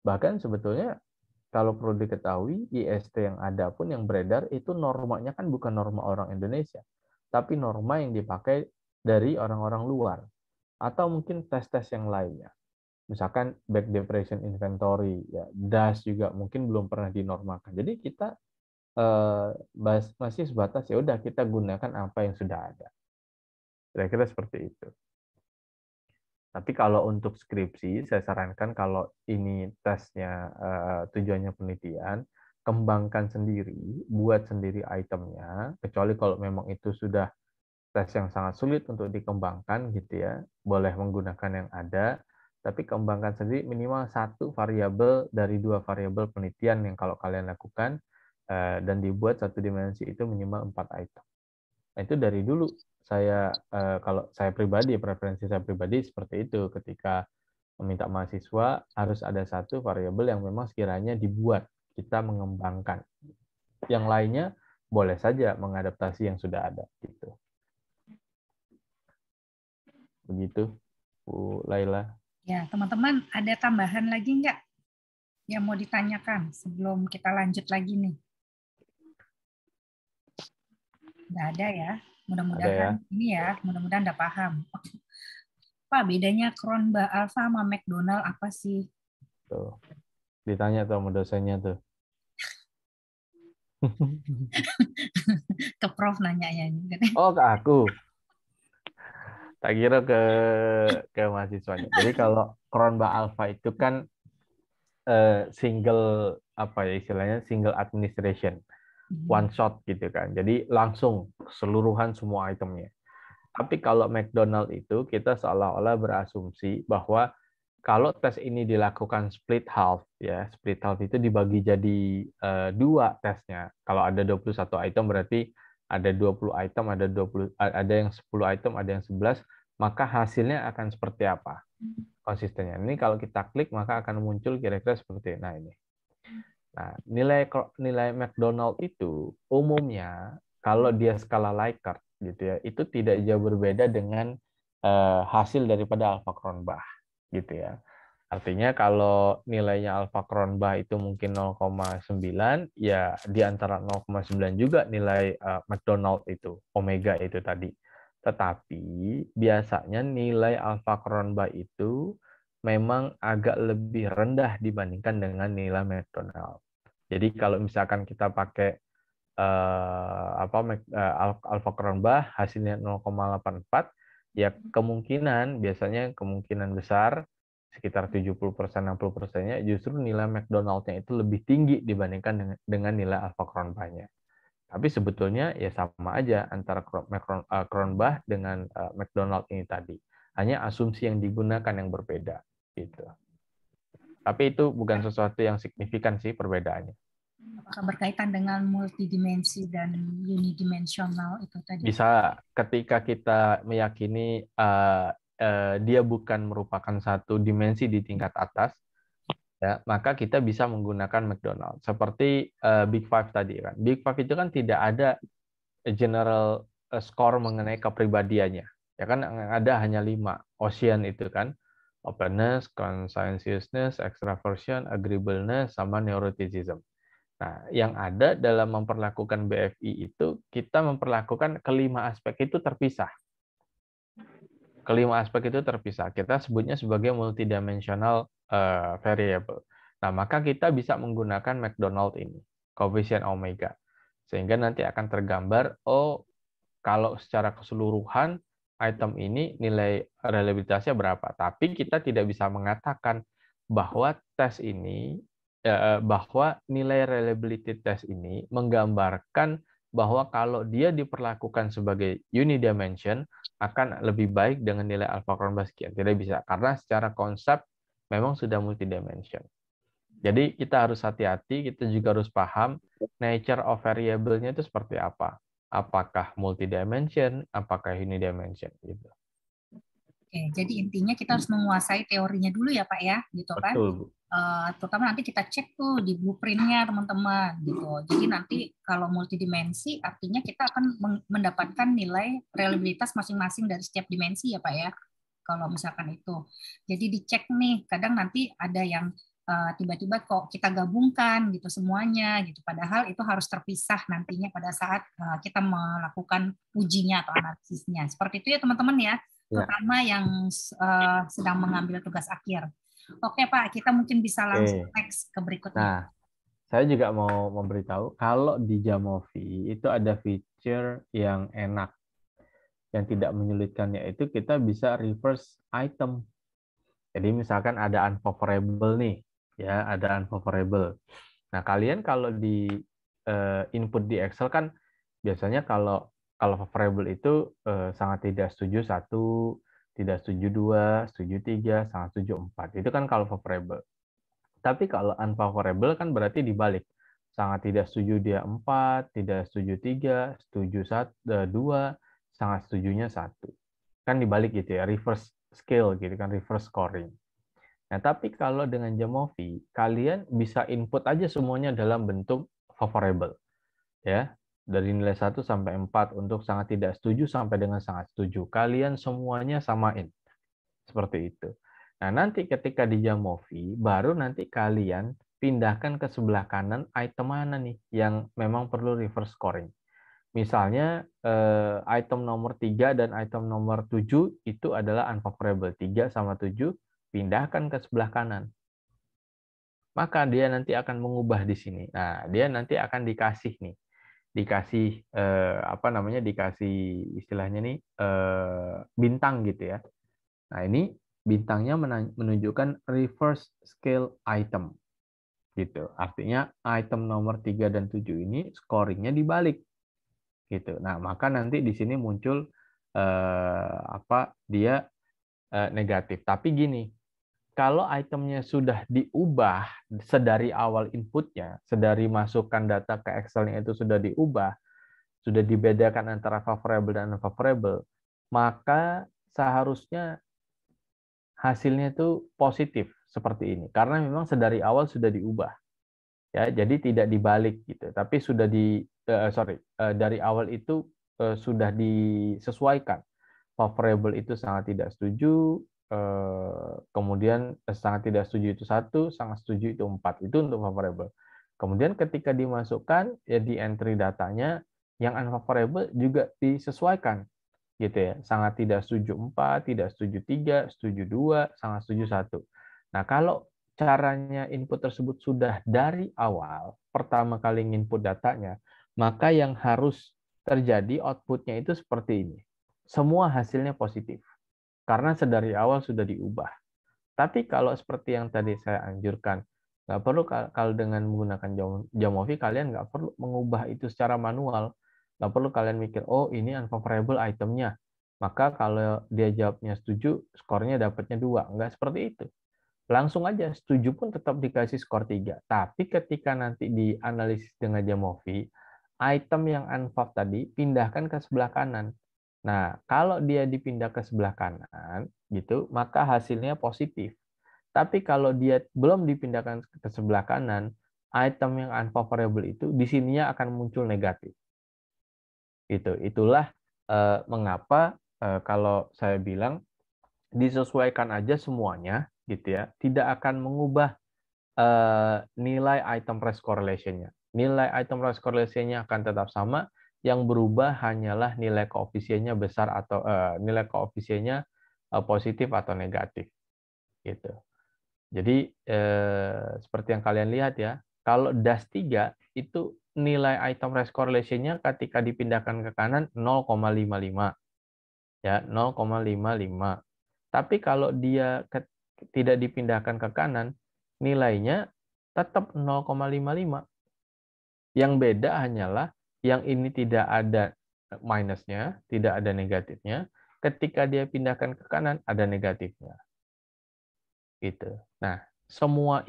S1: Bahkan sebetulnya kalau perlu diketahui, IST yang ada pun yang beredar itu normanya kan bukan norma orang Indonesia, tapi norma yang dipakai dari orang-orang luar. Atau mungkin tes-tes yang lainnya. Misalkan back depression inventory, ya, DAS juga mungkin belum pernah dinormalkan. Jadi kita masih sebatas ya udah kita gunakan apa yang sudah ada. Kira-kira seperti itu. Tapi kalau untuk skripsi, saya sarankan kalau ini tesnya tujuannya penelitian, kembangkan sendiri, buat sendiri itemnya, kecuali kalau memang itu sudah tes yang sangat sulit untuk dikembangkan gitu ya, boleh menggunakan yang ada, tapi kembangkan sendiri minimal satu variabel dari 2 variabel penelitian yang kalau kalian lakukan, dan dibuat satu dimensi itu minimal 4 item. Nah, itu dari dulu saya kalau saya pribadi, preferensi saya pribadi seperti itu. Ketika meminta mahasiswa harus ada satu variabel yang memang sekiranya dibuat, kita mengembangkan. Yang lainnya boleh saja mengadaptasi yang sudah ada gitu. Begitu, Bu Laila.
S2: Ya, teman-teman ada tambahan lagi nggak yang mau ditanyakan sebelum kita lanjut lagi nih? Nggak ada ya. Mudah-mudahan ini ya, mudah-mudahan udah paham. Pak, bedanya Cronbach Alpha sama McDonald apa sih?
S1: Tuh. Ditanya tuh sama dosennya tuh.
S2: Ke Prof nanyanya.
S1: Oh, ke aku. Tak kira ke mahasiswanya. Jadi kalau Cronbach Alpha itu kan single apa ya istilahnya, single administration. One shot gitu kan. Jadi langsung keseluruhan semua itemnya. Tapi kalau McDonald itu kita seolah-olah berasumsi bahwa kalau tes ini dilakukan split half ya, split half itu dibagi jadi 2 tesnya. Kalau ada 21 item berarti ada 20 item, ada yang 10 item, ada yang 11, maka hasilnya akan seperti apa? Konsistennya. Ini kalau kita klik maka akan muncul kira-kira seperti ini. Nah, nilai McDonald itu umumnya kalau dia skala Likert gitu ya, itu tidak jauh berbeda dengan hasil daripada Alpha Cronbach gitu ya. Artinya kalau nilainya Alpha Cronbach itu mungkin 0,9, ya di antara 0,9 juga nilai McDonald itu, omega itu tadi. Tetapi biasanya nilai Alpha Cronbach itu memang agak lebih rendah dibandingkan dengan nilai McDonald. Jadi kalau misalkan kita pakai Alpha Cronbach hasilnya 0,84, ya biasanya kemungkinan besar sekitar 70%-60%-nya justru nilai McDonald-nya itu lebih tinggi dibandingkan dengan nilai Alpha Cronbach-nya. Tapi sebetulnya ya sama aja antara Cronbach dengan McDonald ini tadi. Hanya asumsi yang digunakan yang berbeda gitu. Tapi itu bukan sesuatu yang signifikan sih perbedaannya.
S2: Apakah berkaitan dengan multidimensi dan unidimensional itu tadi?
S1: Bisa, ketika kita meyakini dia bukan merupakan satu dimensi di tingkat atas, ya, maka kita bisa menggunakan McDonald. Seperti Big Five tadi kan. Big Five itu kan tidak ada general score mengenai kepribadiannya. Ya kan ada hanya 5. Ocean itu kan. Openness, conscientiousness, extraversion, agreeableness, sama neuroticism. Nah, yang ada dalam memperlakukan BFI itu, kita memperlakukan kelima aspek itu terpisah. Kelima aspek itu terpisah. Kita sebutnya sebagai multidimensional variable. Nah, maka kita bisa menggunakan McDonald ini, koefisien omega. Sehingga nanti akan tergambar, kalau secara keseluruhan item ini nilai reliabilitasnya berapa. Tapi kita tidak bisa mengatakan bahwa tes ini, bahwa nilai reliability test ini menggambarkan bahwa kalau dia diperlakukan sebagai unidimension akan lebih baik dengan nilai alpha Cronbach sekian. Tidak bisa, karena secara konsep memang sudah multidimension. Jadi kita harus hati-hati, kita juga harus paham nature of variable-nya itu seperti apa. Apakah multidimension, apakah unidimension gitu.
S2: Oke, jadi intinya kita harus menguasai teorinya dulu ya Pak ya, gitu kan?
S1: Betul, Bu.
S2: Terutama nanti kita cek tuh di blueprint-nya teman-teman gitu. Jadi nanti kalau multidimensi artinya kita akan mendapatkan nilai reliabilitas masing-masing dari setiap dimensi ya Pak ya. kalau misalkan itu. Jadi dicek nih, kadang nanti ada yang tiba-tiba kok kita gabungkan gitu semuanya gitu, padahal itu harus terpisah nantinya pada saat kita melakukan ujinya atau analisisnya. Seperti itu ya teman-teman ya, terutama yang sedang mengambil tugas akhir. Oke Pak, kita mungkin bisa langsung next ke berikutnya.
S1: Nah, saya juga mau memberitahu kalau di Jamovi itu ada feature yang enak, yang tidak menyulitkan, yaitu kita bisa reverse item. Jadi misalkan ada unfavorable nih, ya ada unfavorable. Nah kalian kalau di input di Excel kan biasanya kalau favorable itu sangat tidak setuju 1, tidak setuju 2, setuju 3, sangat setuju 4. Itu kan kalau favorable. Tapi kalau unfavorable kan berarti dibalik. Sangat tidak setuju dia 4, tidak setuju 3, setuju 2, sangat setujunya 1. Kan dibalik gitu ya, reverse scale gitu kan, reverse scoring. Nah, tapi kalau dengan Jamovi, kalian bisa input aja semuanya dalam bentuk favorable. Ya, dari nilai 1 sampai 4 untuk sangat tidak setuju sampai dengan sangat setuju. Kalian semuanya samain. Seperti itu. Nah, nanti ketika di Jamovi, baru nanti kalian pindahkan ke sebelah kanan item mana nih yang memang perlu reverse scoring. Misalnya item nomor 3 dan item nomor 7 itu adalah unfavorable. 3 sama 7 pindahkan ke sebelah kanan. Maka dia nanti akan mengubah di sini. Nah, dia nanti akan dikasih nih. Dikasih dikasih istilahnya nih bintang gitu ya. Nah, ini bintangnya menunjukkan reverse scale item. Gitu. Artinya item nomor 3 dan 7 ini scoringnya dibalik. Gitu. Nah, maka nanti di sini muncul dia negatif. Tapi gini, kalau itemnya sudah diubah sedari awal inputnya, sedari masukkan data ke Excel-nya itu sudah diubah, sudah dibedakan antara favorable dan unfavorable, maka seharusnya hasilnya itu positif seperti ini. Karena memang sedari awal sudah diubah. Ya, jadi tidak dibalik gitu. Tapi sudah dari awal itu sudah disesuaikan. Favorable itu sangat tidak setuju, kemudian sangat tidak setuju itu 1, sangat setuju itu 4. Itu untuk favorable. Kemudian ketika dimasukkan ya di entry datanya, yang unfavorable juga disesuaikan gitu ya. Sangat tidak setuju 4, tidak setuju 3, setuju 2, sangat setuju 1. Nah, kalau caranya input tersebut sudah dari awal, pertama kali input datanya, maka yang harus terjadi outputnya itu seperti ini. Semua hasilnya positif. Karena sedari awal sudah diubah. Tapi kalau seperti yang tadi saya anjurkan, nggak perlu kalau dengan menggunakan Jamovi, kalian nggak perlu mengubah itu secara manual. Nggak perlu kalian mikir, oh ini unfavorable itemnya. Maka kalau dia jawabnya setuju, skornya dapatnya 2. Nggak seperti itu. Langsung aja, setuju pun tetap dikasih skor 3. Tapi ketika nanti dianalisis dengan Jamovi, item yang unfav tadi pindahkan ke sebelah kanan. Nah, kalau dia dipindah ke sebelah kanan, gitu, maka hasilnya positif. Tapi kalau dia belum dipindahkan ke sebelah kanan, item yang unfavorable itu di sininya akan muncul negatif. Gitu. Itulah mengapa kalau saya bilang disesuaikan aja semuanya, gitu ya, tidak akan mengubah nilai item race correlation-nya. Nilai item race correlation-nya akan tetap sama. Yang berubah hanyalah nilai koefisiennya besar atau nilai koefisiennya positif atau negatif, gitu. Jadi seperti yang kalian lihat ya, kalau DAS 3 itu nilai item race correlation-nya ketika dipindahkan ke kanan 0,55, ya 0,55. Tapi kalau dia tidak dipindahkan ke kanan, nilainya tetap 0,55. Yang beda hanyalah yang ini tidak ada minusnya, tidak ada negatifnya. Ketika dia pindahkan ke kanan, ada negatifnya. Gitu. Nah, semua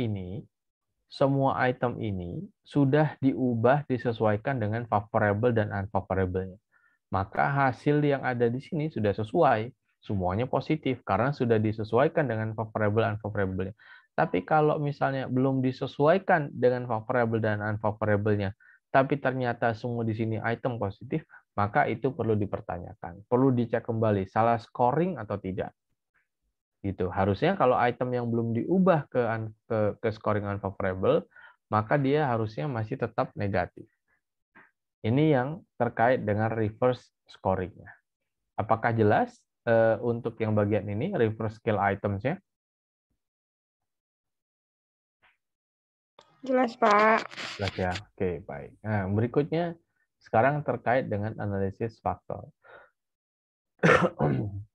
S1: item ini sudah diubah, disesuaikan dengan favorable dan unfavorable-nya. Maka hasil yang ada di sini sudah sesuai. Semuanya positif karena sudah disesuaikan dengan favorable dan unfavorable-nya. Tapi kalau misalnya belum disesuaikan dengan favorable dan unfavorable-nya, tapi ternyata semua di sini item positif, maka itu perlu dipertanyakan. Perlu dicek kembali, salah scoring atau tidak. Gitu. Harusnya kalau item yang belum diubah ke scoring unfavorable, maka dia harusnya masih tetap negatif. Ini yang terkait dengan reverse scoring-nya. Apakah jelas untuk yang bagian ini reverse scale items-nya?
S3: Jelas, Pak.
S1: Jelas ya. Oke, baik. Nah, berikutnya sekarang terkait dengan analisis faktor.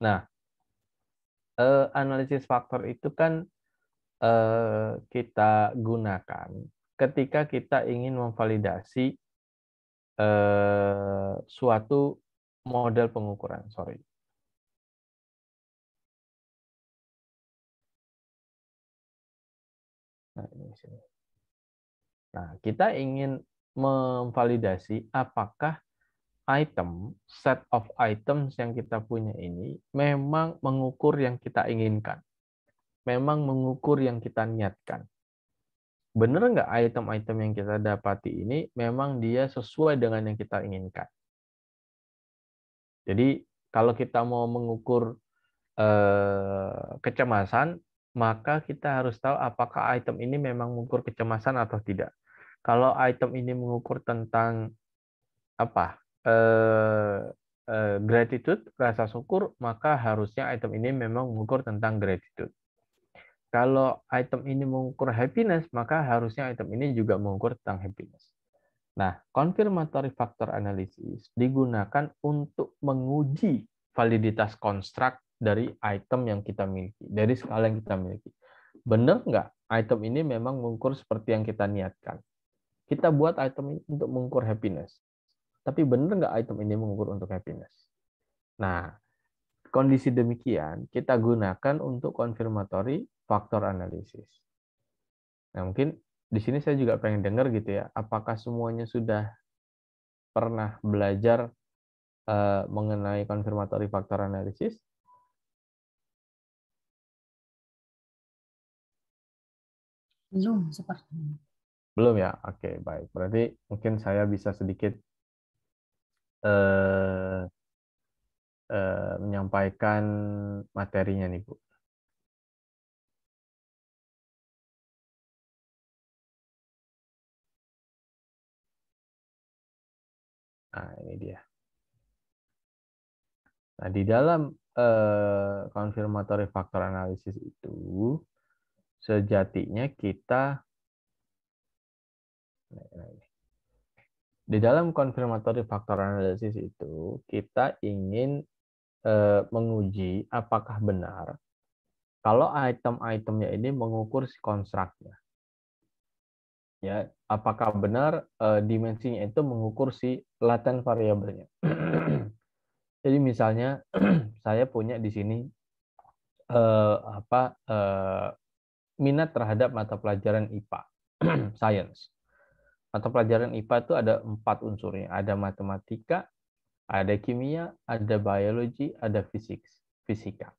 S1: Nah, analisis faktor itu kan kita gunakan ketika kita ingin memvalidasi suatu model pengukuran. Sorry. Nah, ini di sini. Nah, kita ingin memvalidasi apakah item, set of items yang kita punya ini memang mengukur yang kita inginkan. Memang mengukur yang kita niatkan. Benar nggak item-item yang kita dapati ini memang dia sesuai dengan yang kita inginkan. Jadi kalau kita mau mengukur kecemasan, maka kita harus tahu apakah item ini memang mengukur kecemasan atau tidak. Kalau item ini mengukur tentang apa gratitude, rasa syukur, maka harusnya item ini memang mengukur tentang gratitude. Kalau item ini mengukur happiness, maka harusnya item ini juga mengukur tentang happiness. Nah, confirmatory factor analysis digunakan untuk menguji validitas konstruk dari item yang kita miliki, dari skala yang kita miliki. Benar nggak item ini memang mengukur seperti yang kita niatkan? Kita buat item ini untuk mengukur happiness. Tapi benar nggak item ini mengukur untuk happiness? Nah, kondisi demikian kita gunakan untuk confirmatory factor analysis. Nah, mungkin di sini saya juga pengen dengar gitu ya, apakah semuanya sudah pernah belajar mengenai confirmatory factor analysis?
S2: Belum sepertinya.
S1: Belum ya? Oke, baik. Berarti mungkin saya bisa sedikit menyampaikan materinya nih, Bu. Nah, ini dia. Nah, di dalam confirmatory factor analysis itu, sejatinya kita di dalam confirmatory factor analysis itu kita ingin menguji apakah benar kalau item-itemnya ini mengukur si konstruknya. Ya, apakah benar dimensinya itu mengukur si latent variabelnya. Jadi misalnya saya punya di sini minat terhadap mata pelajaran IPA, science. Mata pelajaran IPA itu ada 4 unsurnya. Ada matematika, ada kimia, ada biologi, ada fisika.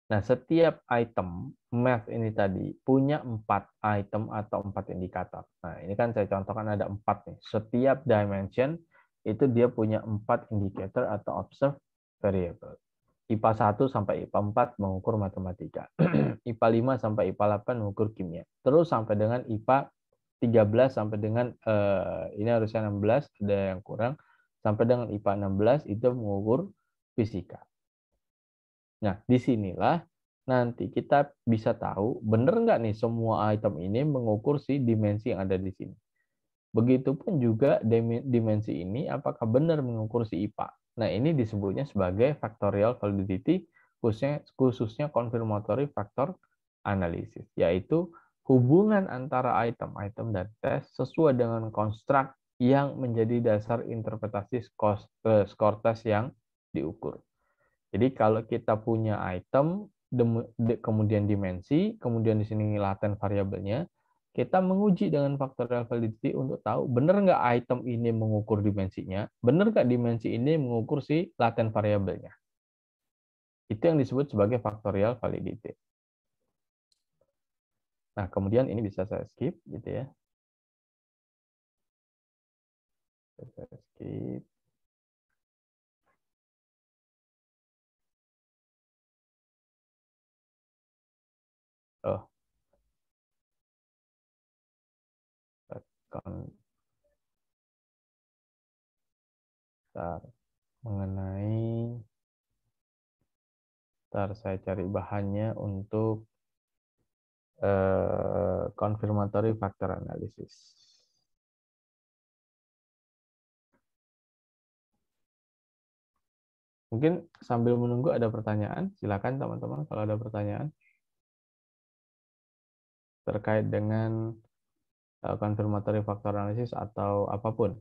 S1: Nah, setiap item math ini tadi punya 4 item atau 4 indikator. Nah, ini kan saya contohkan ada 4 nih. Setiap dimension itu dia punya 4 indikator atau observed variable. IPA 1 sampai IPA 4 mengukur matematika. IPA 5 sampai IPA 8 mengukur kimia. Terus sampai dengan IPA 13 sampai dengan ini harusnya 16, ada yang kurang. Sampai dengan IPA 16 itu mengukur fisika. Nah, disinilah nanti kita bisa tahu benar nggak nih semua item ini mengukur si dimensi yang ada di sini. Begitupun juga dimensi ini apakah benar mengukur si IPA. Nah, ini disebutnya sebagai factorial validity, khususnya confirmatory factor analysis, yaitu hubungan antara item-item dan tes sesuai dengan konstruk yang menjadi dasar interpretasi skor tes yang diukur. Jadi kalau kita punya item, kemudian dimensi, kemudian di sini latent variabelnya, kita menguji dengan factorial validity untuk tahu benar nggak item ini mengukur dimensinya, benar nggak dimensi ini mengukur si latent variabelnya. Itu yang disebut sebagai factorial validity. Nah, kemudian ini bisa saya skip gitu ya. Saya skip. Oh, mengenai, saya cari bahannya untuk confirmatory factor analysis. Mungkin sambil menunggu ada pertanyaan, silakan teman-teman kalau ada pertanyaan terkait dengan confirmatory factor analysis atau apapun.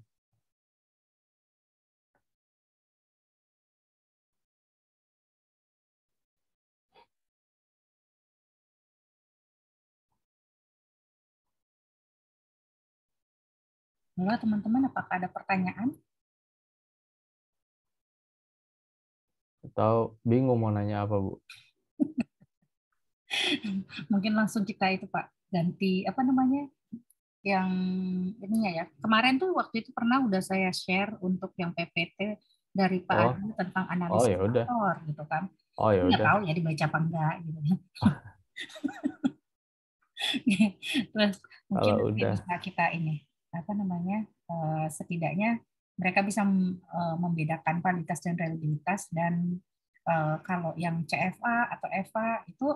S2: Halo teman-teman, apakah ada pertanyaan?
S1: Atau bingung mau nanya apa, Bu?
S2: Mungkin langsung kita itu Pak, ganti apa namanya yang ininya ya. Kemarin tuh waktu itu pernah udah saya share untuk yang PPT dari Pak
S1: Oh,
S2: Adi tentang
S1: oh
S2: analisis
S1: ya udah.
S2: faktor gitu kan.
S1: Oh ya
S2: Nggak
S1: udah.
S2: tahu ya dibaca apa enggak gitu. Terus mungkin
S1: Kalau
S2: nanti
S1: udah.
S2: bisa kita ini apa namanya setidaknya mereka bisa membedakan validitas dan reliabilitas dan kalau yang CFA atau EVA itu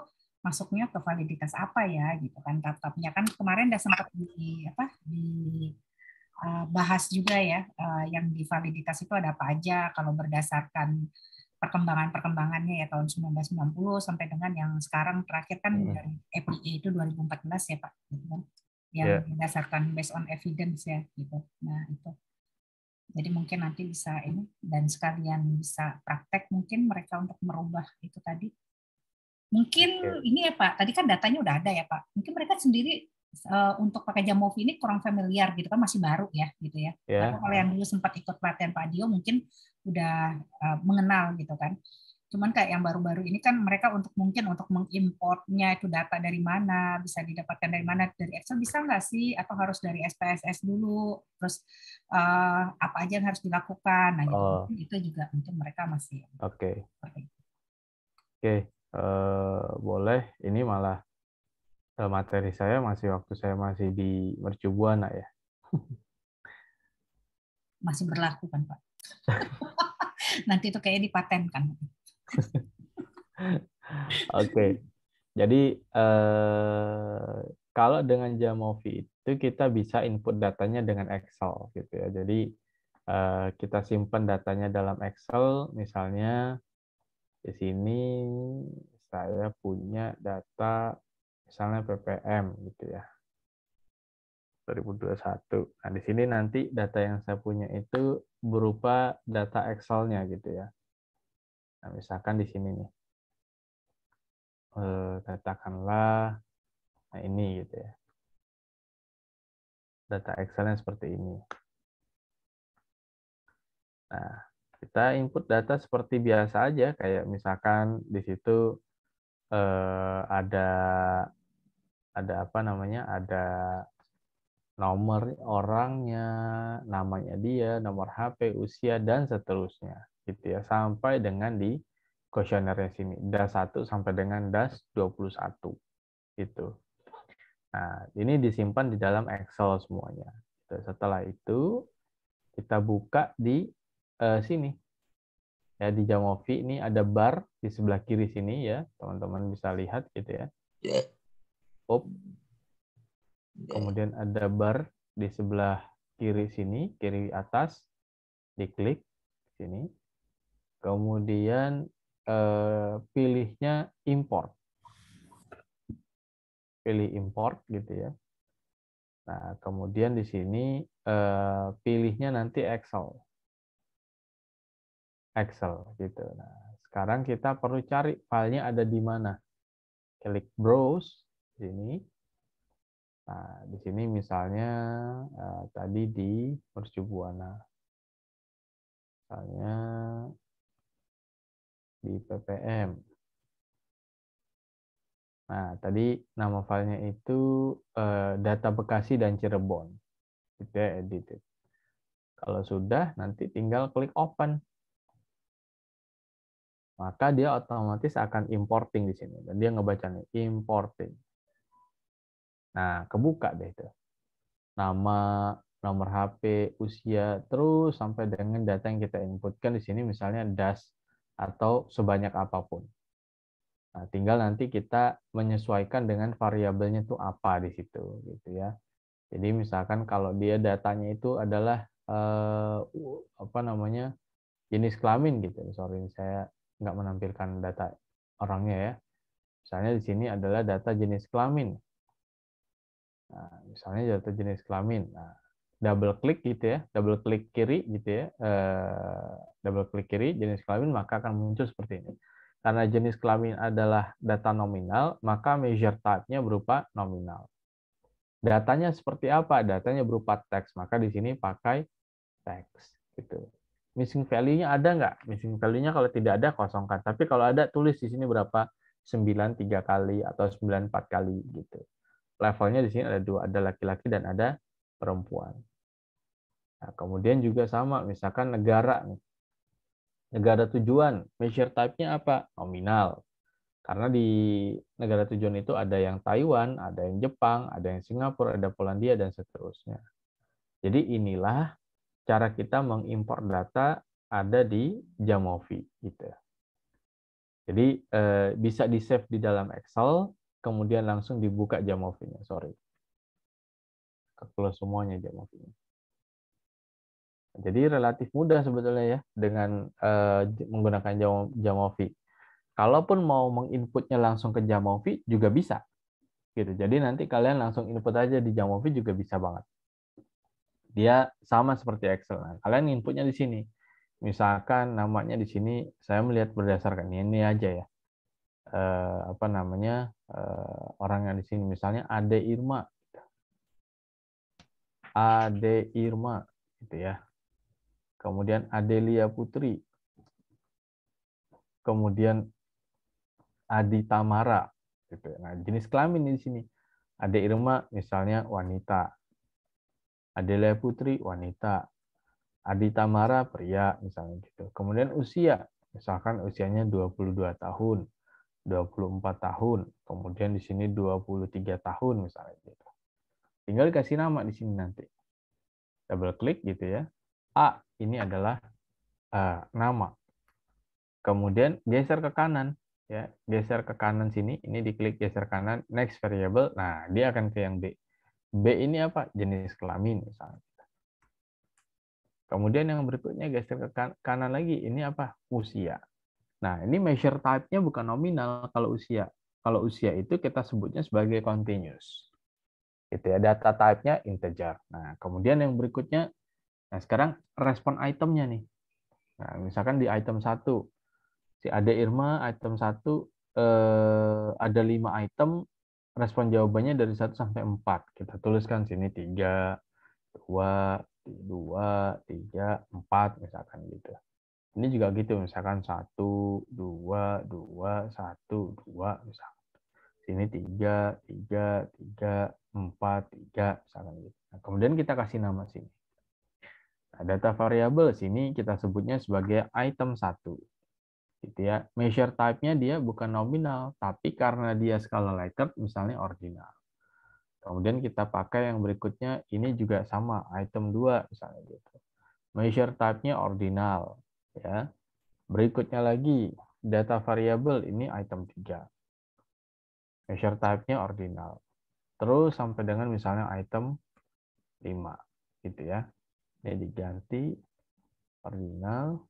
S2: masuknya ke validitas apa ya gitu kan tahap-tahapnya kan kemarin udah sempat bahas juga ya yang di validitas itu ada apa aja kalau berdasarkan perkembangannya ya tahun 1990 sampai dengan yang sekarang terakhir kan dari FIA itu 2014 ya Pak gitu kan yang berdasarkan based on evidence ya gitu. Nah itu jadi mungkin nanti bisa ini dan sekalian bisa praktek mungkin mereka untuk merubah itu tadi mungkin ini ya Pak tadi kan datanya udah ada ya Pak mungkin mereka sendiri untuk pakai Jamovi ini kurang familiar gitu kan masih baru ya gitu ya. Atau kalau yang dulu sempat ikut pelatihan Pak Dio mungkin udah mengenal gitu kan. Cuman kayak yang baru-baru ini kan mereka mungkin untuk mengimportnya itu data dari mana, bisa didapatkan dari mana, dari Excel bisa nggak sih, atau harus dari SPSS dulu, terus apa aja yang harus dilakukan, nah gitu. Itu juga mungkin mereka masih.
S1: Oke. Boleh. Ini malah materi saya masih waktu saya masih di Mercu Buana ya.
S2: Masih berlaku kan Pak? Nanti itu kayaknya dipatenkan.
S1: Oke. Jadi kalau dengan Jamovi itu kita bisa input datanya dengan Excel gitu ya. Jadi kita simpan datanya dalam Excel, misalnya di sini saya punya data misalnya PPM gitu ya. 2021. Nah, di sini nanti data yang saya punya itu berupa data Excel-nya gitu ya. Nah, misalkan di sini nih. Katakanlah nah ini gitu ya. Data Excel-nya seperti ini. Nah, kita input data seperti biasa aja kayak misalkan di situ ada apa namanya? Ada nomor orangnya, namanya dia, nomor HP, usia, dan seterusnya. Gitu ya, sampai dengan di kuesionernya sini, DAS 1 sampai dengan DAS 21. Gitu. Nah, ini disimpan di dalam Excel semuanya. Setelah itu, kita buka di sini. Ya, di Jamovi ini ada bar di sebelah kiri sini ya, teman-teman bisa lihat gitu ya. Kemudian ada bar di sebelah kiri sini, kiri atas, diklik sini. Kemudian pilihnya import. Pilih import gitu ya. Nah, kemudian di sini pilihnya nanti Excel. Excel gitu. Nah, sekarang kita perlu cari filenya ada di mana. Klik browse sini. Nah, di sini misalnya tadi di Mercu Buana. Misalnya di PPM. Nah, tadi nama filenya itu data Bekasi dan Cirebon. Gitu ya, edited. Kalau sudah, nanti tinggal klik open. Maka dia otomatis akan importing di sini. Dan dia ngebaca nih, importing. Nah, kebuka deh itu. Nama, nomor HP, usia, terus sampai dengan data yang kita inputkan di sini misalnya DAS atau sebanyak apapun. Nah, tinggal nanti kita menyesuaikan dengan variabelnya itu apa di situ gitu ya. Jadi misalkan kalau dia datanya itu adalah apa namanya? Jenis kelamin gitu. Sorry, saya nggak menampilkan data orangnya ya. Misalnya di sini adalah data jenis kelamin. Nah, misalnya data jenis kelamin. Nah, double klik gitu ya, double klik kiri gitu ya, double klik kiri jenis kelamin, maka akan muncul seperti ini. Karena jenis kelamin adalah data nominal, maka measure type-nya berupa nominal. Datanya seperti apa? Datanya berupa teks, maka di sini pakai teks gitu. Missing value-nya ada nggak? Missing value-nya kalau tidak ada, kosongkan. Tapi kalau ada, tulis di sini berapa? 9 3 kali atau 9 4 kali gitu. Levelnya di sini ada dua, ada laki-laki dan ada perempuan. Nah, kemudian juga sama, misalkan negara nih. Negara tujuan, measure type-nya apa? Nominal. Karena di negara tujuan itu ada yang Taiwan, ada yang Jepang, ada yang Singapura, ada Polandia, dan seterusnya. Jadi inilah cara kita mengimpor data ada di Jamovi gitu. Jadi bisa di-save di dalam Excel, kemudian langsung dibuka Jamovi-nya. Sorry. Close semuanya Jamovi-nya. Jadi relatif mudah sebetulnya ya dengan menggunakan Jamovi. Kalaupun mau menginputnya langsung ke Jamovi juga bisa. Gitu. Jadi nanti kalian langsung input aja di Jamovi juga bisa banget. Dia sama seperti Excel. Nah, kalian inputnya di sini. Misalkan namanya di sini saya melihat berdasarkan ini aja ya. Apa namanya? Orang yang di sini misalnya Ade Irma. Ade Irma gitu ya. Kemudian Adelia Putri. Kemudian Adi Tamara gitu. Nah, jenis kelamin di sini. Ade Irma misalnya wanita. Adelia Putri wanita. Adi Tamara pria misalnya gitu. Kemudian usia, misalkan usianya 22 tahun, 24 tahun, kemudian di sini 23 tahun misalnya gitu. Tinggal kasih nama di sini nanti. Double klik gitu ya. A ini adalah nama. Kemudian geser ke kanan ya, geser ke kanan sini, ini diklik geser kanan, next variable. Nah, dia akan ke yang B. B ini apa? Jenis kelamin misalnya. Kemudian yang berikutnya geser ke kanan lagi, ini apa? Usia. Nah, ini measure type-nya bukan nominal kalau usia. Kalau usia itu kita sebutnya sebagai continuous. Gitu ya, data type-nya integer. Nah, kemudian yang berikutnya, nah sekarang respon itemnya nih. Nah, misalkan di item 1, si Ade Irma, item 1, ada 5 item, respon jawabannya dari 1 sampai 4. Kita tuliskan sini 3, 2, 3, 4 misalkan gitu. Ini juga gitu, misalkan 1, 2, 2, 1, 2 misalkan. Sini 3, 3, 3, 4, 3 misalkan gitu. Nah, kemudian kita kasih nama sini. Nah, data variabel sini kita sebutnya sebagai item 1. Gitu ya. Measure type-nya dia bukan nominal, tapi karena dia skala Likert misalnya ordinal. Kemudian kita pakai yang berikutnya, ini juga sama, item 2 misalnya gitu. Measure type-nya ordinal. Ya. Berikutnya lagi, data variabel ini item 3. Measure type-nya ordinal. Terus sampai dengan misalnya item 5. Gitu ya. Ini diganti ordinal.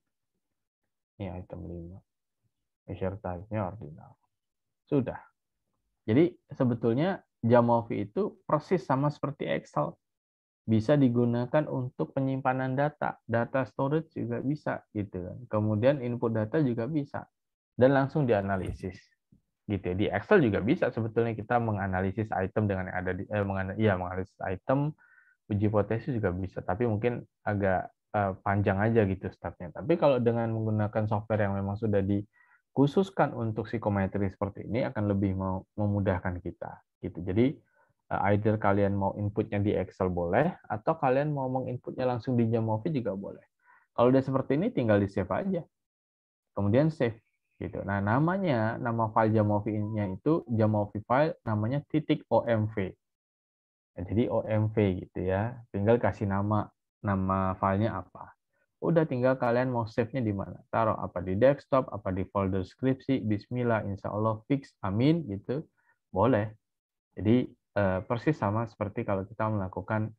S1: Ini item 5. Measure type-nya ordinal. Sudah. Jadi sebetulnya Jamovi itu persis sama seperti Excel. Bisa digunakan untuk penyimpanan data. Data storage juga bisa gitu kan. Kemudian input data juga bisa. Dan langsung dianalisis. Gitu ya. Di Excel juga bisa sebetulnya kita menganalisis item dengan yang ada di menganalisis item, uji hipotesis juga bisa, tapi mungkin agak panjang aja gitu stepnya. Tapi kalau dengan menggunakan software yang memang sudah dikhususkan untuk psikometri seperti ini akan lebih memudahkan kita gitu. Jadi either kalian mau inputnya di Excel boleh, atau kalian mau menginputnya langsung di Jamovi juga boleh. Kalau udah seperti ini tinggal di save aja. Kemudian save gitu. Nah, nama file Jamovi-nya itu Jamovi file namanya .omv. Nah, jadi OMV gitu ya. Tinggal kasih nama filenya apa. Udah tinggal kalian mau save-nya di mana. Taruh apa di desktop, apa di folder skripsi, bismillah, insya Allah fix, amin gitu. Boleh. Jadi persis sama seperti kalau kita melakukan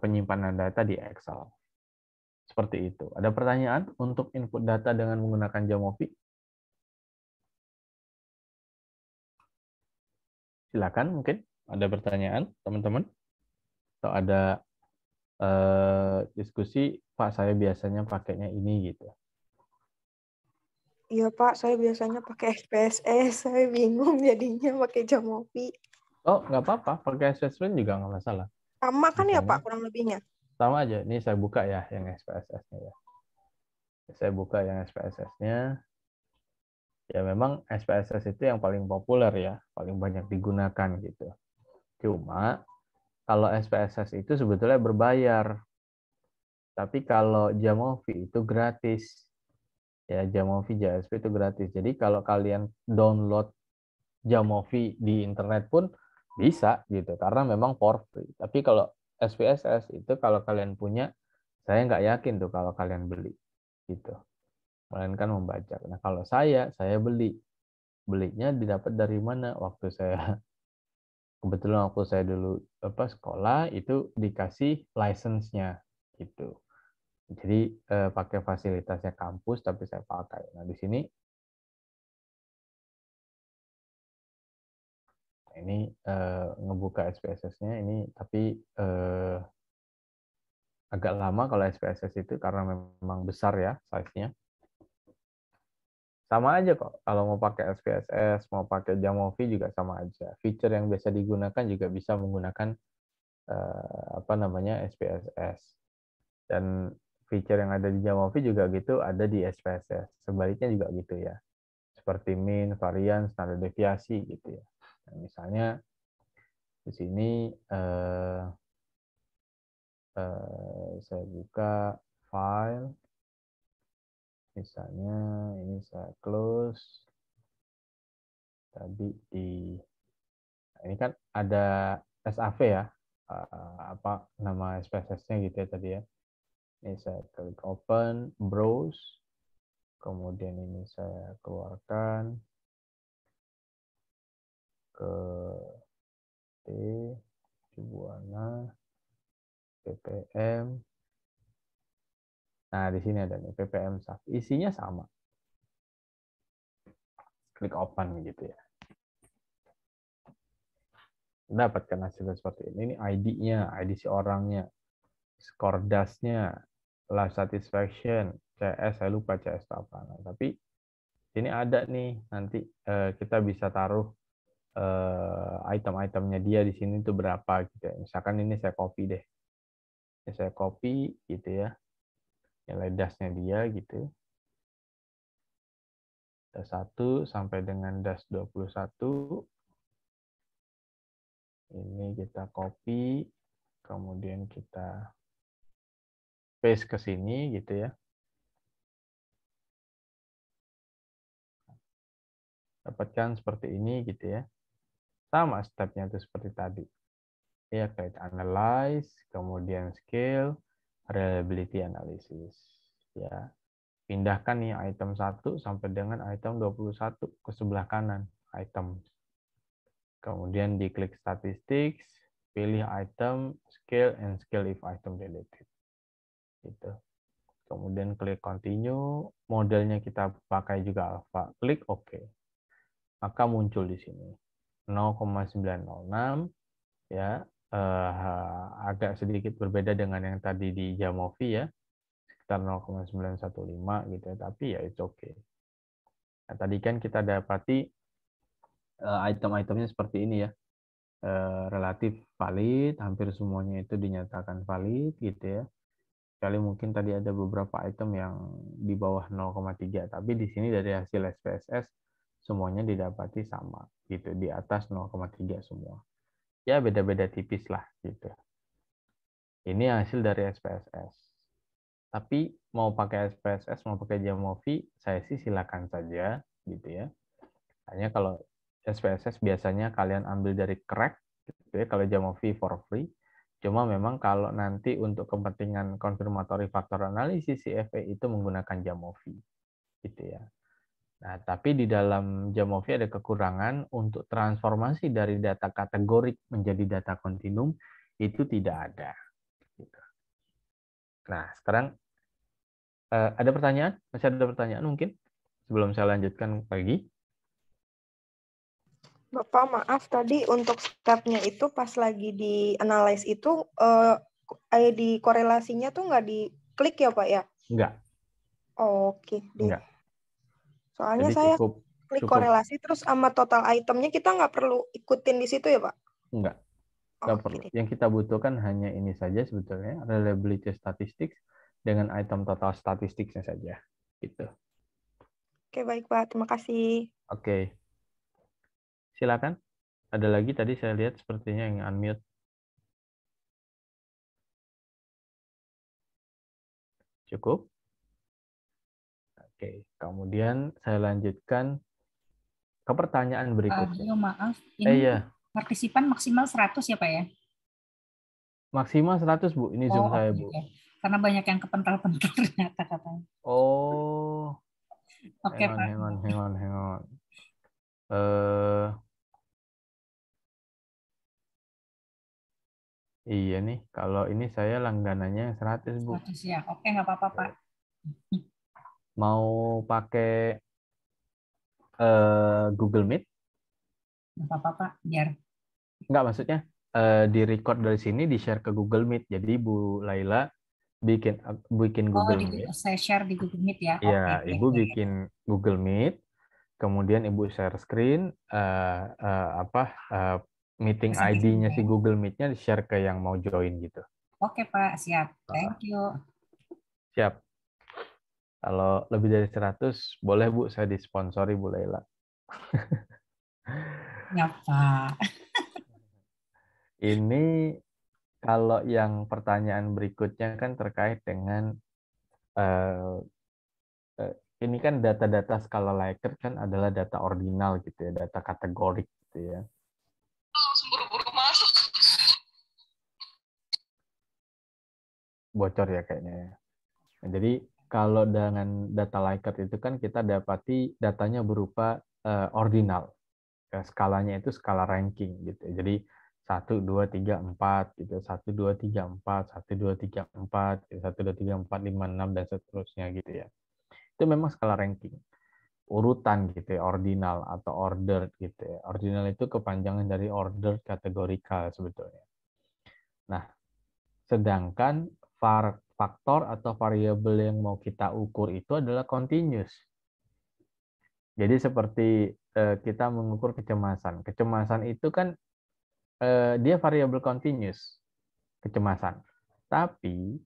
S1: penyimpanan data di Excel. Seperti itu. Ada pertanyaan untuk input data dengan menggunakan Jamovi? Silakan, mungkin ada pertanyaan, teman-teman? Atau ada diskusi, Pak, saya biasanya pakainya ini gitu.
S3: Iya Pak, saya biasanya pakai SPSS. Saya bingung jadinya pakai Jamovi.
S1: Oh, nggak apa-apa. Pakai SPSS juga nggak masalah.
S3: Sama kan ya
S1: Misalnya,
S3: Pak, kurang lebihnya?
S1: sama aja. Ini saya buka ya yang SPSS-nya ya. Saya buka yang SPSS-nya. Ya memang SPSS itu yang paling populer ya, paling banyak digunakan gitu. Cuma kalau SPSS itu sebetulnya berbayar. Tapi kalau Jamovi itu gratis. Ya, Jamovi JSP itu gratis. Jadi kalau kalian download Jamovi di internet pun bisa gitu, karena memang for free. Tapi kalau SPSS itu kalau kalian punya, saya nggak yakin tuh kalau kalian beli gitu. Melainkan membaca. Nah kalau saya belinya didapat dari mana? Kebetulan waktu saya dulu sekolah itu dikasih license-nya gitu. Jadi pakai fasilitasnya kampus tapi saya pakai. Nah di sini ini ngebuka SPSS-nya ini, tapi agak lama kalau SPSS itu karena memang besar ya size-nya. Sama aja kok. Kalau mau pakai SPSS, mau pakai Jamovi juga sama aja. Feature yang biasa digunakan juga bisa menggunakan SPSS. Dan feature yang ada di Jamovi juga gitu ada di SPSS. Sebaliknya juga gitu ya. Seperti min, varian, standar deviasi gitu ya. Nah, misalnya di sini saya buka file, misalnya ini saya close. Tadi ini kan ada SAV ya, apa nama SPSS-nya gitu ya tadi ya. Ini saya klik open, browse, kemudian ini saya keluarkan ke T, Cibuana, PPM. Nah, di sini ada nih PPM SAV. Isinya sama. Klik open gitu ya. Dapatkan hasilnya seperti ini. Ini ID-nya, ID si orangnya, skor DAS-nya, life satisfaction, CS, saya lupa CS itu apa. Nah, tapi ini ada nih, nanti kita bisa taruh item-itemnya dia di sini itu berapa gitu ya. Misalkan ini saya copy deh. Ini saya copy gitu ya. Nilai DAS-nya dia gitu. DAS 1 sampai dengan DAS 21. Ini kita copy, kemudian kita paste ke sini gitu ya. Dapatkan seperti ini gitu ya. Sama stepnya itu seperti tadi. Ya, klik analyze, kemudian scale, reliability analysis. Ya. Pindahkan nih item 1 sampai dengan item 21 ke sebelah kanan item. Kemudian diklik statistics, pilih item, scale, and scale if item deleted. Gitu. Kemudian klik continue, modelnya kita pakai juga alpha, klik OK. Maka muncul di sini 0,906 ya, agak sedikit berbeda dengan yang tadi di Jamovi ya, sekitar 0,915 gitu ya, tapi ya it's okay. Nah, tadi kan kita dapati item-itemnya seperti ini ya, relatif valid, hampir semuanya itu dinyatakan valid gitu ya. Kecuali mungkin tadi ada beberapa item yang di bawah 0,3, tapi di sini dari hasil SPSS semuanya didapati sama gitu, di atas 0,3 semua. Ya beda-beda tipis lah gitu. Ini hasil dari SPSS. Tapi mau pakai SPSS, mau pakai Jamovi, saya sih silakan saja gitu ya. Hanya kalau SPSS biasanya kalian ambil dari crack Gitu ya, kalau Jamovi for free. Cuma memang kalau nanti untuk kepentingan confirmatory factor analysis CFA itu menggunakan Jamovi. Gitu ya. Nah, tapi di dalam Jamovi ada kekurangan untuk transformasi dari data kategorik menjadi data kontinum itu tidak ada. Gitu. Nah, sekarang ada pertanyaan? Masih ada pertanyaan mungkin? Sebelum saya lanjutkan lagi.
S3: Bapak, maaf tadi untuk stepnya itu pas lagi di analyze itu di korelasinya tuh nggak diklik ya Pak ya?
S1: Enggak.
S3: Oke deh.
S1: Enggak.
S3: Soalnya
S1: Jadi
S3: saya
S1: cukup
S3: klik korelasi terus sama total itemnya kita nggak perlu ikutin di situ ya Pak?
S1: Enggak. Nggak
S3: Oke
S1: perlu.
S3: deh.
S1: Yang kita butuhkan hanya ini saja sebetulnya, reliability statistics dengan item total statisticsnya saja. Gitu.
S3: Oke, baik Pak. Terima kasih.
S1: Oke. Silakan. Ada lagi tadi saya lihat sepertinya yang unmute. Cukup? Oke. Kemudian saya lanjutkan ke pertanyaan berikutnya.
S2: Maaf, ini
S1: Iya.
S2: partisipan maksimal 100 ya Pak ya?
S1: Maksimal 100 Bu, ini Zoom saya Bu.
S2: Okay. Karena banyak yang kepental-pental ternyata katanya.
S1: Oh.
S2: Oke Pak.
S1: Hang on. Iya nih, kalau ini saya langganannya 100 Bu.
S2: 100 ya, oke nggak apa-apa Pak.
S1: Mau pakai Google Meet?
S2: Nggak apa-apa Pak, biar.
S1: Enggak, maksudnya di record dari sini, di share ke Google Meet. Jadi Bu Laila bikin Google Meet.
S2: Saya share di Google Meet ya.
S1: Iya, Ibu bikin Google Meet, kemudian Ibu share screen, meeting ID-nya si Google Meet-nya di-share ke yang mau join gitu.
S2: Oke Pak, siap. Thank you.
S1: Siap. Kalau lebih dari 100, boleh Bu, saya disponsori Bu Laila.
S2: Ya Pak.
S1: Ini kalau yang pertanyaan berikutnya kan terkait dengan ini kan data-data skala Likert kan adalah data ordinal gitu ya, data kategorik gitu ya.
S6: Langsung buru-buru masuk.
S1: Bocor ya kayaknya ya. Nah, jadi kalau dengan data Likert itu kan kita dapati datanya berupa ordinal. Ya, skalanya itu skala ranking gitu. Jadi 1, 2, 3, 4 gitu. 1, 2, 3, 4, 1, 2, 3, 4, 1, 2, 3, 4, 5, 6 dan seterusnya gitu ya. Itu memang skala ranking. Urutan gitu ya, ordinal atau ordered gitu ya. Ordinal itu kepanjangan dari ordered kategorikal sebetulnya. Nah, sedangkan faktor atau variabel yang mau kita ukur itu adalah continuous. Jadi seperti kita mengukur kecemasan. Kecemasan itu kan dia variabel continuous, kecemasan. Tapi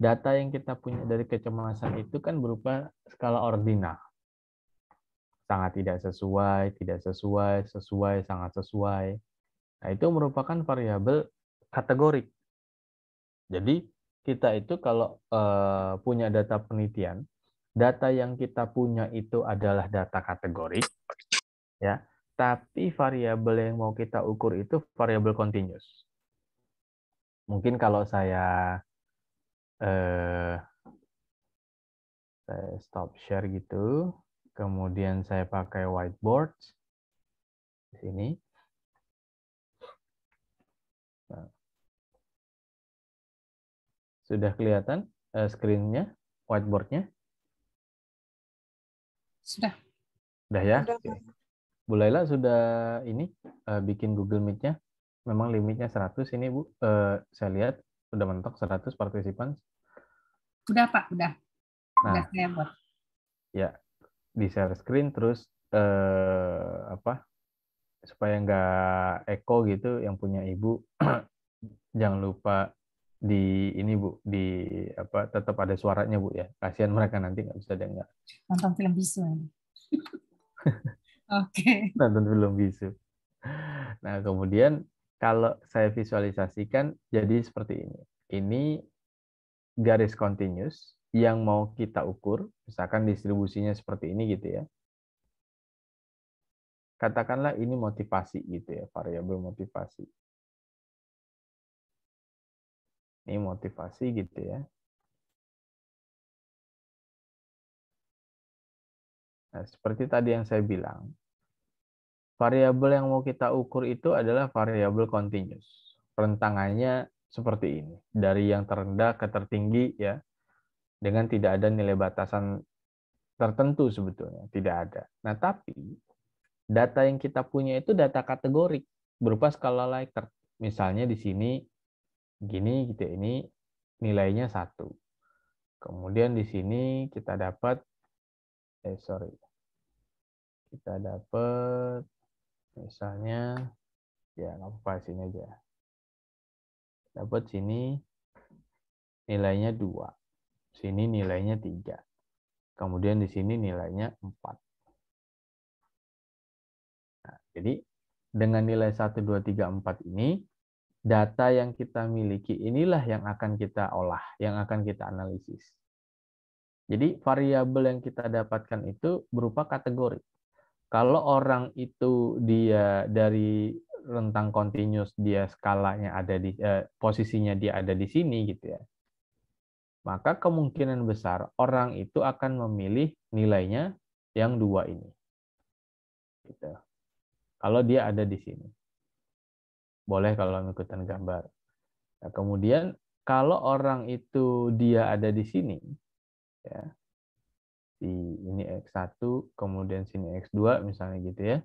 S1: data yang kita punya dari kecemasan itu kan berupa skala ordinal. Sangat tidak sesuai, sesuai, sangat sesuai. Nah, itu merupakan variabel kategorik. Jadi kita itu kalau punya data penelitian, data yang kita punya itu adalah data kategorik, ya. Tapi variabel yang mau kita ukur itu variabel continuous. Mungkin kalau saya stop share gitu, kemudian saya pakai whiteboard di sini. Nah, sudah kelihatan screen-nya, whiteboard-nya?
S2: Sudah.
S1: Sudah ya? Oke. Bu Laila sudah ini bikin Google Meet-nya. Memang limitnya 100 ini Bu. Saya lihat sudah mentok 100 partisipan.
S2: Sudah Pak, udah.
S1: Nah,
S2: udah saya buat.
S1: Ya, di share screen terus supaya nggak echo gitu yang punya Ibu jangan lupa di ini Bu, tetap ada suaranya Bu ya. Kasihan mereka nanti nggak bisa dengar.
S2: Nonton film bisu. Oke.
S1: Nonton film bisu. Nah, kemudian kalau saya visualisasikan jadi seperti ini. Ini garis continuous yang mau kita ukur, misalkan distribusinya seperti ini gitu ya. Katakanlah ini motivasi gitu ya, variabel motivasi. Ini motivasi gitu ya. Nah, seperti tadi yang saya bilang, variabel yang mau kita ukur itu adalah variabel continuous. Rentangannya seperti ini, dari yang terendah ke tertinggi ya, dengan tidak ada nilai batasan tertentu sebetulnya, tidak ada. Nah, tapi data yang kita punya itu data kategorik berupa skala Likert. Misalnya di sini gini gitu, ini nilainya 1. Kemudian di sini kita dapat kita dapat misalnya ya nggak apa-apa sini aja. Dapat sini nilainya 2. Sini nilainya 3. Kemudian di sini nilainya 4. Nah, jadi dengan nilai 1, 2, 3, 4 ini, data yang kita miliki inilah yang akan kita olah, yang akan kita analisis. Jadi variabel yang kita dapatkan itu berupa kategori. Kalau orang itu dia dari rentang continuous, dia skalanya ada di posisinya dia ada di sini gitu ya. Maka kemungkinan besar orang itu akan memilih nilainya yang 2 ini. Gitu. Kalau dia ada di sini. Boleh kalau ikutan gambar. Nah, kemudian kalau orang itu dia ada di sini, ya, ini X1, kemudian sini X2 misalnya gitu ya.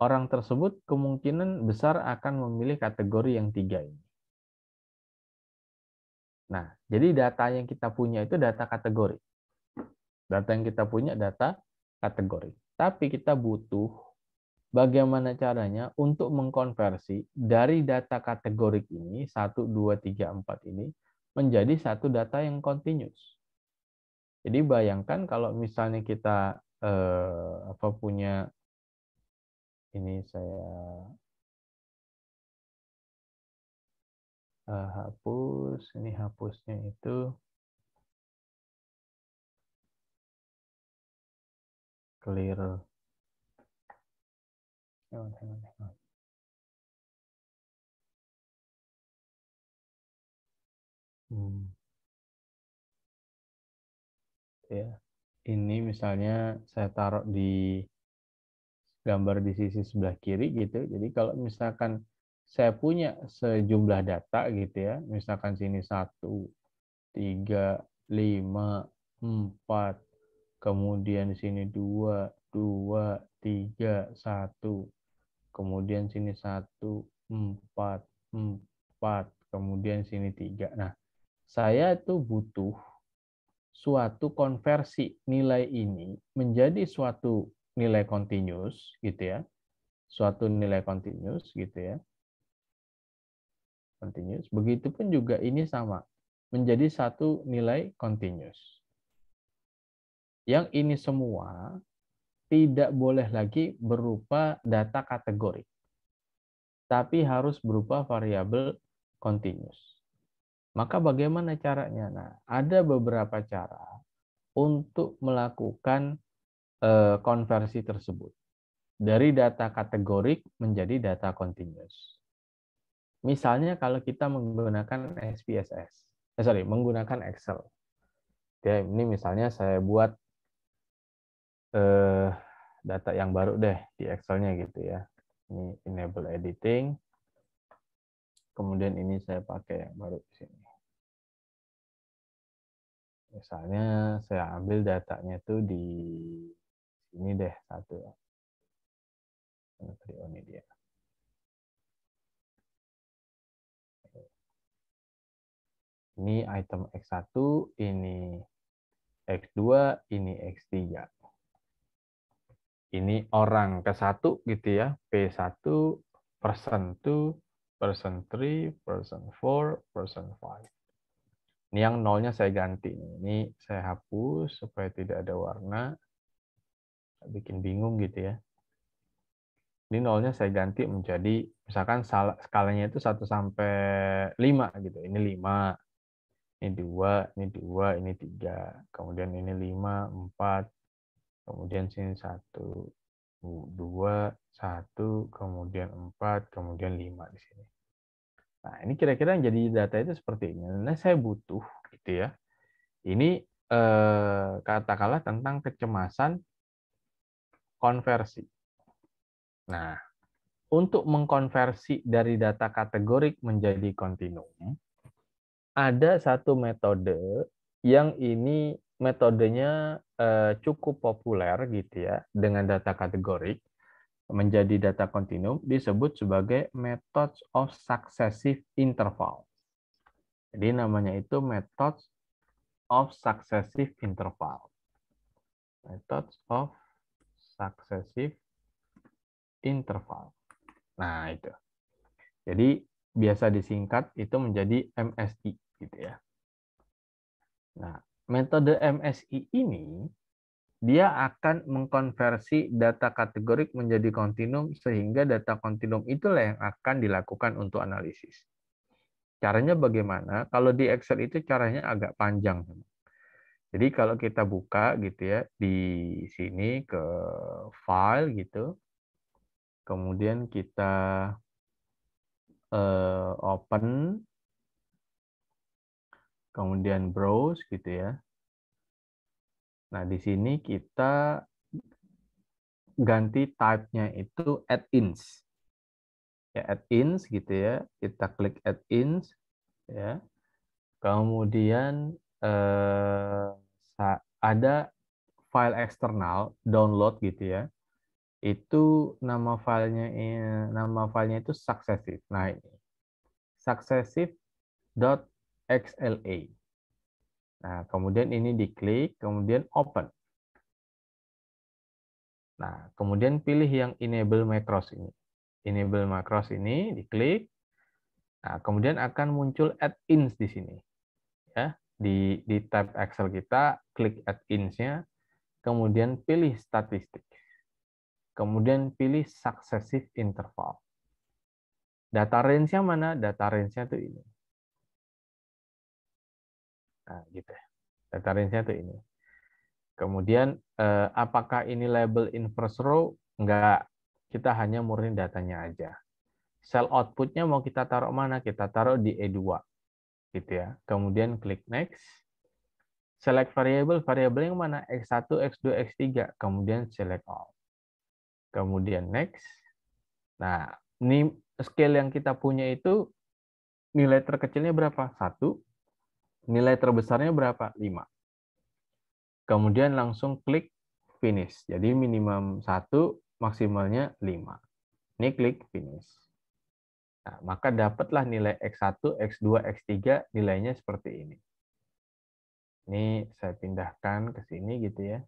S1: Orang tersebut kemungkinan besar akan memilih kategori yang 3 ini. Nah, jadi data yang kita punya itu data kategori. Data yang kita punya data kategori. Tapi kita butuh bagaimana caranya untuk mengkonversi dari data kategorik ini, 1, 2, 3, 4 ini, menjadi satu data yang continuous. Jadi bayangkan kalau misalnya kita punya, ini saya hapus, ini hapusnya itu clear. Ya, ini misalnya saya taruh di gambar di sisi sebelah kiri gitu. Jadi kalau misalkan saya punya sejumlah data gitu ya, misalkan sini 1, 3, 5, 4, kemudian sini 2, 2, 3, 1, kemudian sini 1, 4, 4, kemudian sini 3. Nah, saya tuh butuh suatu konversi nilai ini menjadi suatu nilai continuous gitu ya. Suatu nilai continuous gitu ya. Continuous. Begitupun juga ini sama. Menjadi satu nilai continuous. Yang ini semua tidak boleh lagi berupa data kategori. Tapi harus berupa variabel continuous. Maka bagaimana caranya? Nah, ada beberapa cara untuk melakukan konversi tersebut dari data kategorik menjadi data continuous. Misalnya kalau kita menggunakan SPSS, menggunakan Excel. Ya, ini misalnya saya buat data yang baru deh di Excel-nya gitu ya. Ini enable editing. Kemudian ini saya pakai yang baru di sini. Misalnya saya ambil datanya tuh di sini deh satu. Ini dia. Ini item X1, ini X2, ini X3. Ini orang ke-1 gitu ya, P1, person 2, person 3, person 4, person 5. Ini yang nolnya saya ganti. Ini saya hapus supaya tidak ada warna. Bikin bingung gitu ya. Ini nolnya saya ganti menjadi, misalkan skalanya itu 1 sampai 5 gitu. Ini 5, ini 2, ini 2, ini 3. Kemudian ini 5, 4, kemudian sini 1, 2, 1, kemudian 4, kemudian 5 di sini. Nah, ini kira-kira yang jadi data itu seperti ini. Nah, saya butuh gitu ya. Ini katakanlah tentang kecemasan konversi. Nah, untuk mengkonversi dari data kategorik menjadi kontinum, ada satu metode yang ini metodenya cukup populer gitu ya, dengan data kategorik menjadi data kontinum disebut sebagai methods of successive interval. Jadi namanya itu methods of successive interval. Methods of successive interval. Nah, itu. Jadi biasa disingkat itu menjadi MSI gitu ya. Nah, metode MSI ini dia akan mengkonversi data kategorik menjadi kontinum sehingga data kontinum itulah yang akan dilakukan untuk analisis. Caranya bagaimana? Kalau di Excel itu caranya agak panjang. Jadi kalau kita buka gitu ya di sini ke file gitu, kemudian kita open, kemudian browse gitu ya. Nah, di sini kita ganti type-nya itu add-ins. Ya, add-ins gitu ya. Kita klik add-ins ya. Kemudian ada file eksternal download gitu ya. Itu nama filenya itu successive. Nah, ini successive.xla. Nah, kemudian ini diklik, kemudian open. Nah, kemudian pilih yang enable macros ini. Enable macros ini diklik. Nah, kemudian akan muncul add-ins di sini. Ya, di tab Excel kita, klik add-ins-nya, kemudian pilih statistik. Kemudian pilih successive interval. Data range-nya mana? Data range-nya itu ini. Nah, gitu ya. Data range-nya itu ini. Kemudian, apakah ini label inverse row? Enggak. Kita hanya murni datanya aja. Cell output-nya mau kita taruh mana? Kita taruh di E2. Gitu ya. Kemudian klik next. Select variable. Variable yang mana? X1, X2, X3. Kemudian select all. Kemudian next. Nah, ini scale yang kita punya itu nilai terkecilnya berapa? 1. Nilai terbesarnya berapa? 5. Kemudian langsung klik finish. Jadi minimum 1, maksimalnya 5. Ini klik finish. Nah, maka dapatlah nilai X1, X2, X3 nilainya seperti ini. Ini saya pindahkan ke sini gitu ya.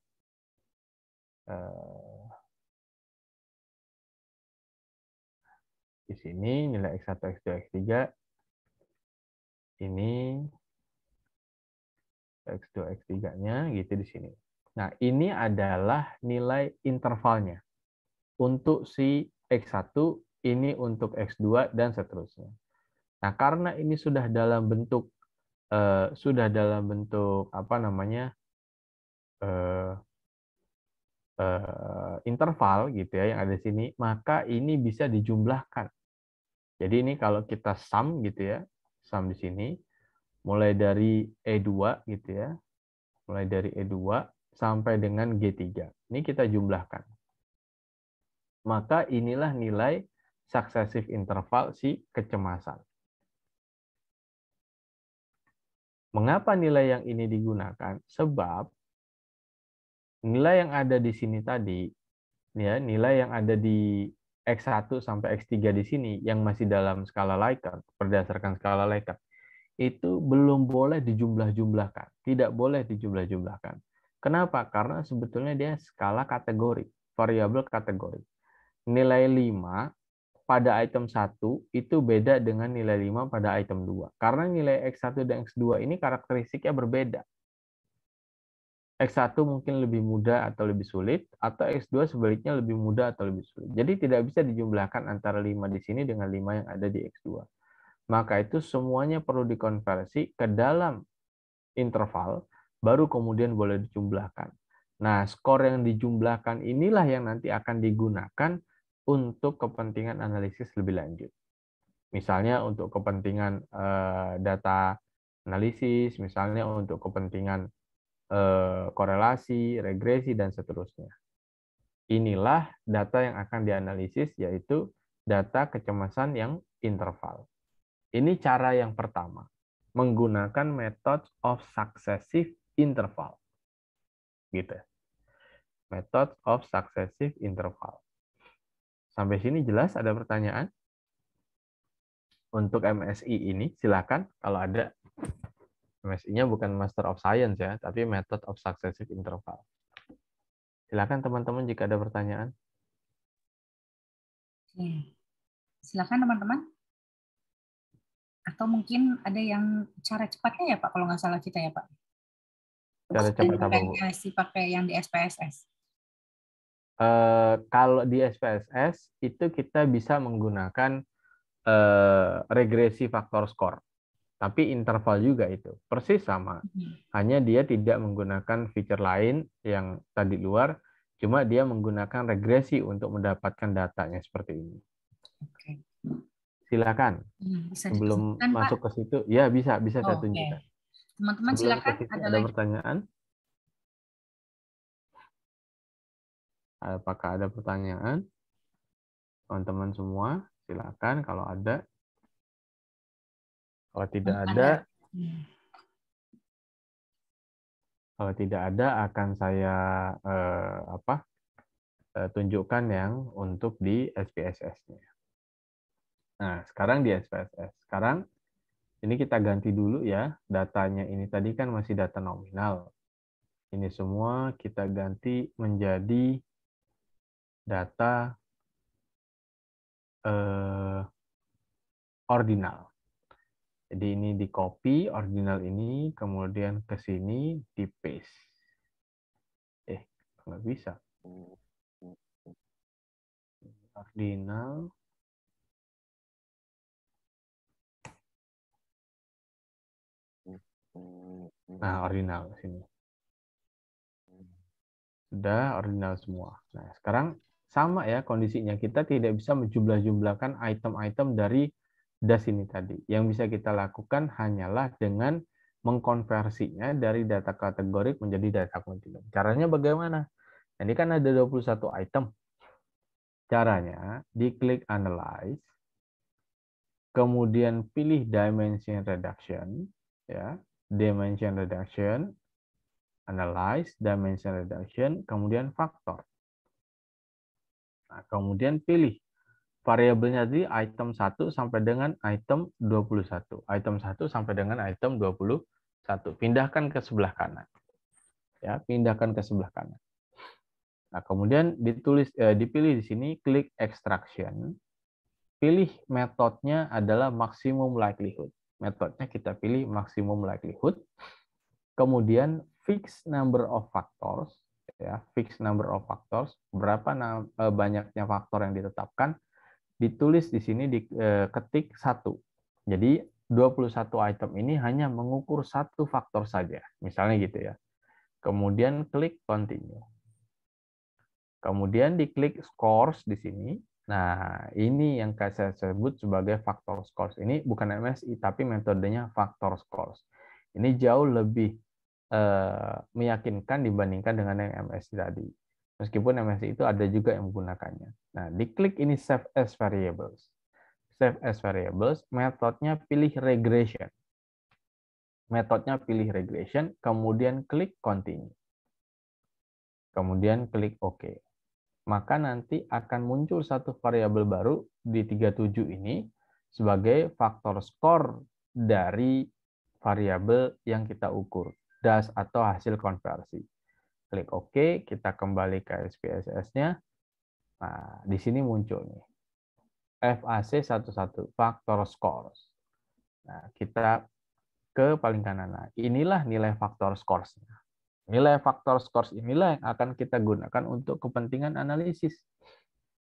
S1: Di sini nilai X1, X2, X3. Ini X2, X3-nya gitu di sini. Nah, ini adalah nilai intervalnya. Untuk si X1, ini untuk X2, dan seterusnya. Nah, karena ini sudah dalam bentuk apa namanya interval gitu ya yang ada di sini, maka ini bisa dijumlahkan. Jadi ini kalau kita sum gitu ya, sum di sini mulai dari E2 gitu ya, mulai dari E2 sampai dengan G3. Ini kita jumlahkan. Maka inilah nilai successive interval si kecemasan. Mengapa nilai yang ini digunakan? Sebab nilai yang ada di sini tadi, ya, nilai yang ada di X1 sampai X3 di sini yang masih dalam skala Likert, berdasarkan skala Likert, itu belum boleh dijumlah-jumlahkan. Tidak boleh dijumlah-jumlahkan. Kenapa? Karena sebetulnya dia skala kategori, variabel kategori. Nilai 5 pada item 1 itu beda dengan nilai 5 pada item 2. Karena nilai X1 dan X2 ini karakteristiknya berbeda. X1 mungkin lebih mudah atau lebih sulit, atau X2 sebaliknya lebih mudah atau lebih sulit. Jadi tidak bisa dijumlahkan antara 5 di sini dengan 5 yang ada di X2. Maka itu semuanya perlu dikonversi ke dalam interval, baru kemudian boleh dijumlahkan. Nah, skor yang dijumlahkan inilah yang nanti akan digunakan untuk kepentingan analisis lebih lanjut. Misalnya untuk kepentingan data analisis, misalnya untuk kepentingan korelasi, regresi, dan seterusnya. Inilah data yang akan dianalisis, yaitu data kecemasan yang interval. Ini cara yang pertama, menggunakan method of successive interval. Gitu. Method of successive interval. Sampai sini jelas, ada pertanyaan? Untuk MSI ini, silakan kalau ada. MSI-nya bukan Master of Science ya, tapi Method of Successive Interval. Silakan teman-teman jika ada pertanyaan.
S2: Oke. Silakan teman-teman. Atau mungkin ada yang cara cepatnya ya Pak, kalau nggak salah kita ya Pak.
S1: Cara cepat apa, Bu?
S2: Pakai yang di SPSS.
S1: Kalau di SPSS itu kita bisa menggunakan regresi faktor skor. Tapi interval juga itu. Persis sama. Hanya dia tidak menggunakan feature lain yang tadi luar, cuma dia menggunakan regresi untuk mendapatkan datanya seperti ini.
S2: Oke.
S1: Silakan.
S2: Bisa
S1: sebelum masuk
S2: Pak?
S1: ke situ, ya bisa saya
S2: Oke.
S1: tunjukkan.
S2: Teman-teman silakan.
S1: Ada pertanyaan? Apakah ada pertanyaan? Teman-teman semua, silakan kalau ada. Kalau tidak ada akan saya tunjukkan yang untuk di SPSS-nya. Nah, sekarang di SPSS. Sekarang ini kita ganti dulu ya. Datanya ini tadi kan masih data nominal. Ini semua kita ganti menjadi data ordinal. Jadi ini di copy ordinal ini, kemudian ke sini di paste. Nggak bisa. Ordinal. Nah, ordinal sini. Sudah ordinal semua. Nah, sekarang sama ya kondisinya. Kita tidak bisa menjumlah-jumlahkan item-item dari das ini tadi. Yang bisa kita lakukan hanyalah dengan mengkonversinya dari data kategorik menjadi data kontinum. Caranya bagaimana? Ini kan ada 21 item. Caranya, diklik Analyze, kemudian pilih Dimension Reduction, ya, Dimension Reduction, Analyze, Dimension Reduction, kemudian Faktor. Nah, kemudian pilih variabelnya tadi item 1 sampai dengan item 21. Item 1 sampai dengan item 21. Pindahkan ke sebelah kanan. Ya, pindahkan ke sebelah kanan. Nah, kemudian dipilih di sini, klik Extraction. Pilih metodenya adalah Maximum Likelihood. Metodenya kita pilih Maximum Likelihood. Kemudian fix number of factors. Ya, fix number of factors. Berapa banyaknya faktor yang ditetapkan. Ditulis di sini, diketik 1. Jadi 21 item ini hanya mengukur satu faktor saja. Misalnya gitu ya. Kemudian klik Continue. Kemudian diklik scores di sini. Nah, ini yang saya sebut sebagai faktor scores. Ini bukan MSI, tapi metodenya faktor scores. Ini jauh lebih meyakinkan dibandingkan dengan yang MSI tadi. Meskipun MSI itu ada juga yang menggunakannya. Nah, diklik ini Save as Variables. Save as Variables, metodenya pilih Regression. Metodenya pilih Regression, kemudian klik Continue. Kemudian klik OK. Maka nanti akan muncul satu variabel baru di 37 ini sebagai faktor skor dari variabel yang kita ukur, das atau hasil konversi. Klik OK, kita kembali ke SPSS-nya. Nah, di sini muncul nih. FAC11, faktor scores. Nah, kita ke paling kanan. Nah, inilah nilai faktor scores-nya. Nilai faktor scores inilah yang akan kita gunakan untuk kepentingan analisis.